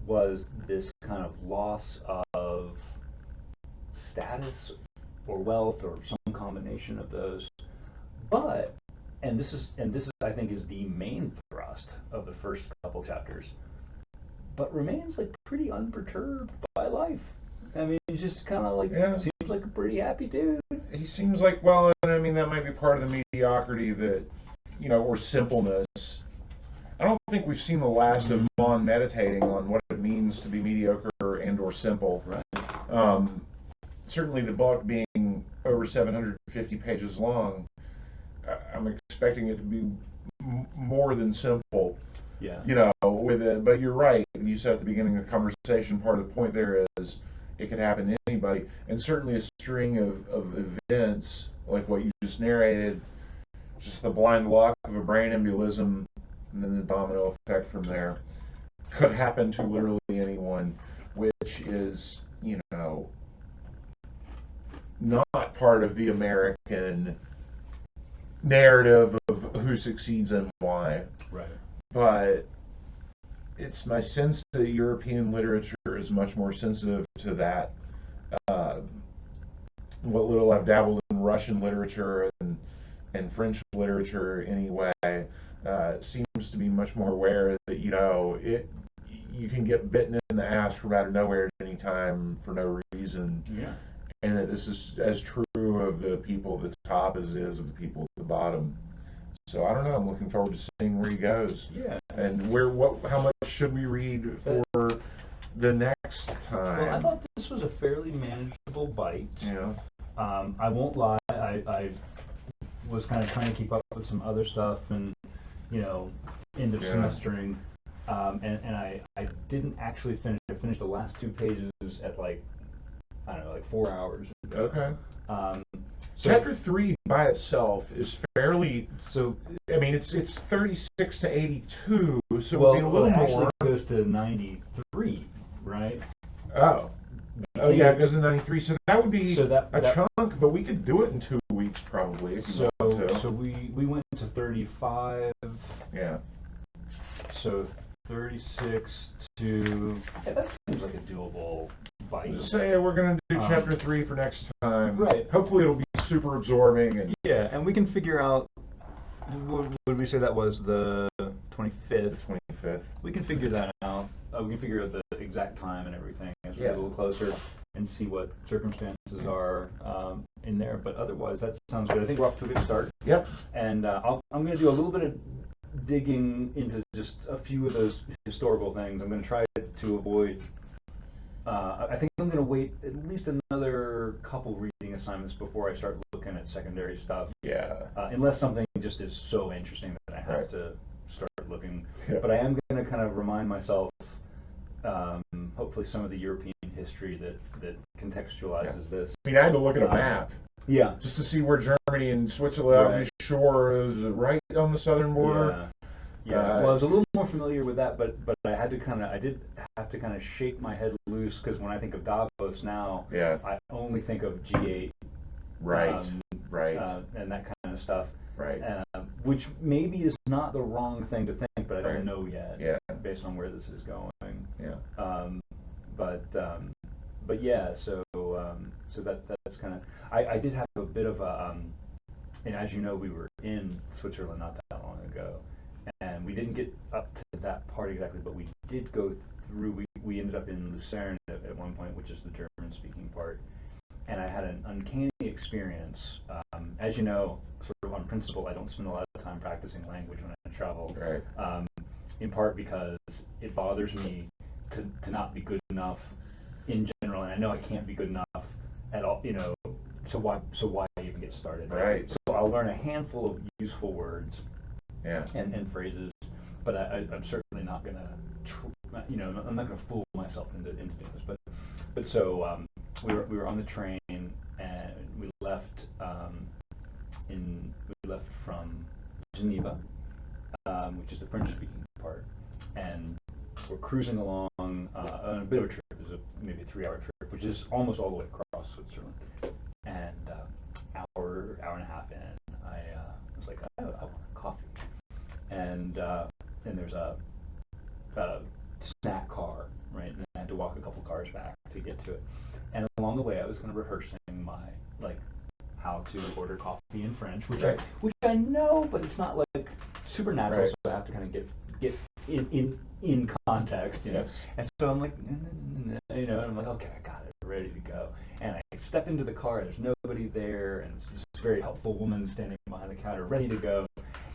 was this kind of loss of status or wealth or some combination of those. But and this is I think is the main thrust of the first couple chapters, but remains like pretty unperturbed by life. I mean, he's just kind of like seems like a pretty happy dude. He seems like, well, and I mean that might be part of the mediocrity that, or simpleness. I don't think we've seen the last of Mon meditating on what it means to be mediocre and or simple. Right. Certainly the book being over 750 pages long, I'm expecting it to be more than simple. Yeah. With it. But you're right. You said at the beginning of the conversation, part of the point there is it could happen to anybody. And certainly a string of events like what you just narrated, just the blind luck of a brain embolism, and then the domino effect from there, could happen to literally anyone, which is, not part of the American narrative of who succeeds and why. Right. But it's my sense that European literature is much more sensitive to that. What little I've dabbled in Russian literature and French literature anyway, seems to be much more aware that you can get bitten in the ass from out of nowhere at any time for no reason. Yeah. And that this is as true of the people at the top as it is of the people at the bottom. So I don't know. I'm looking forward to seeing where he goes. Yeah. And how much should we read for the next time? Well, I thought this was a fairly manageable bite. Yeah. I won't lie. I was kind of trying to keep up with some other stuff, and end of semestering, and I didn't actually finish. I finished the last 2 pages at like 4 hours. Okay. So, Chapter 3 by itself is fairly. So I mean, it's 36 to 82, so well, it'd be a little it actually more. goes to 93, right? Oh yeah, it goes to 93. So that would be So that chunk, but we could do it in 2 weeks probably if you want to. So we went to 35. Yeah. So 36 to that seems like a doable bite. Just say we're going to do chapter 3 for next time. Right. Hopefully it'll be super absorbing and Yeah, and we can figure out what did we say that was, the the 25th? 25th. We can figure that out. We can figure out the exact time and everything as we Yeah. get a little closer and see what circumstances are in there. But otherwise, that sounds good. I think we're off to a good start. Yep. And I'm going to do a little bit of digging into just a few of those historical things. I'm going to try to avoid. I think I'm going to wait at least another couple reading assignments before I start looking at secondary stuff. Yeah. Unless something just is so interesting that I have Right. to start looking. Yeah. But I am going to kind of remind myself, hopefully, some of the European history that contextualizes this. I mean, I had to look at a map Yeah. just to see where Germany and Switzerland Right. shore is, right on the southern border. Yeah. Yeah. Well, I was a little more familiar with that, but I did have to kind of shake my head loose, because when I think of Davos now, Yeah. I only think of G8. Right. Right. And that kind of stuff. Right. Which maybe is not the wrong thing to think, but I don't Right. know yet, Yeah. based on where this is going. Yeah. But yeah, so that's kind of. I did have a bit of a, and as you know, we were in Switzerland not that long ago, and we didn't get up to that part exactly, but we did go through. We ended up in Lucerne at one point, which is the German-speaking part, and I had an uncanny experience. As you know, sort of on principle, I don't spend a lot of time practicing language when I travel. Right. In part because it bothers me to not be good enough in general, and I know I can't be good enough at all, so why even get started? Right. So I'll learn a handful of useful words Yeah. and phrases, but I'm certainly not gonna, I'm not gonna fool myself into doing this. But so we were on the train, and we left from Geneva, which is the French-speaking part, and we're cruising along on a bit of a trip. It was maybe a 3-hour trip, which is almost all the way across Switzerland. And hour and a half in, I was like, I want a coffee. And there's a snack car, right? And I had to walk a couple cars back to get to it. And along the way, I was kind of rehearsing my how to order coffee in French, which I know, but it's not like supernatural, Right. so I have to kind of get in context, Yes. And so I'm like, and I'm like, okay, I got it, ready to go. And I step into the car, and there's nobody there, and it's this very helpful woman standing behind the counter, ready to go.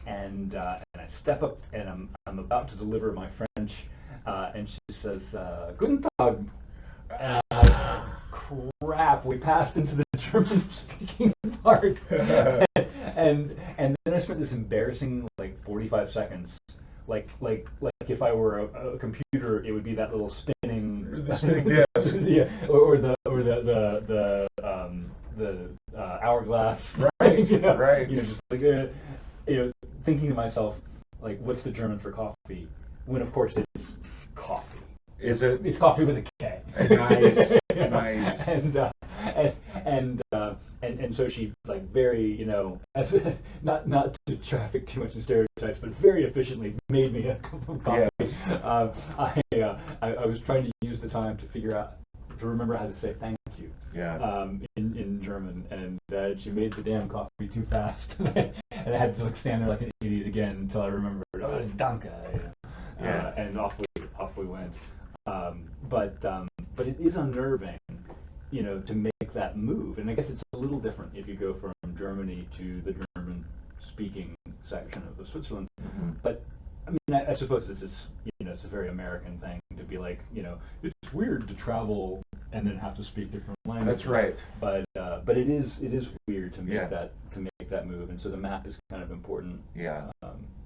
And I step up, and I'm about to deliver my French, and she says, "Guten Tag." And I'm like, crap, we passed into the German-speaking part. and then I spent this embarrassing 45 seconds. Like if I were a computer, it would be that little spinning. The spinning disc. Yeah, or the hourglass. Right. Right. Just thinking to myself, what's the German for coffee? When of course it's coffee. Is it? It's coffee with a K. Nice. Nice. And so she very as not to traffic too much in stereotypes, but very efficiently made me a cup of coffee. Yes. I was trying to use the time to remember how to say thank you. Yeah. In German, and she made the damn coffee too fast, and I had to stand there like an idiot again until I remembered. Oh, danke. Yeah. And off we went. But it is unnerving, to make that move. And I guess it's a little different if you go from Germany to the German-speaking section of Switzerland. Mm-hmm. But I mean, I suppose this is, it's a very American thing to be like, it's weird to travel and then have to speak different languages. That's right. But it is weird to make Yeah. that move, and so the map is kind of important. Yeah.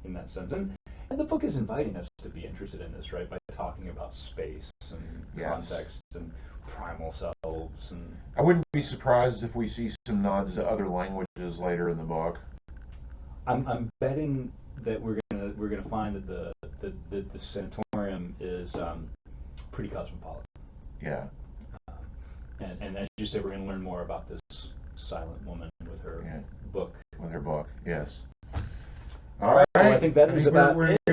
In that sense, and the book is inviting us to be interested in this, right? By talking about space and Yes. context and primal selves, and I wouldn't be surprised if we see some nods to other languages later in the book. I'm betting that we're gonna find that the sanatorium is pretty cosmopolitan. Yeah. And as you say, we're gonna learn more about this silent woman with her book. With her book, yes. All right. Well, I think that is about we're it.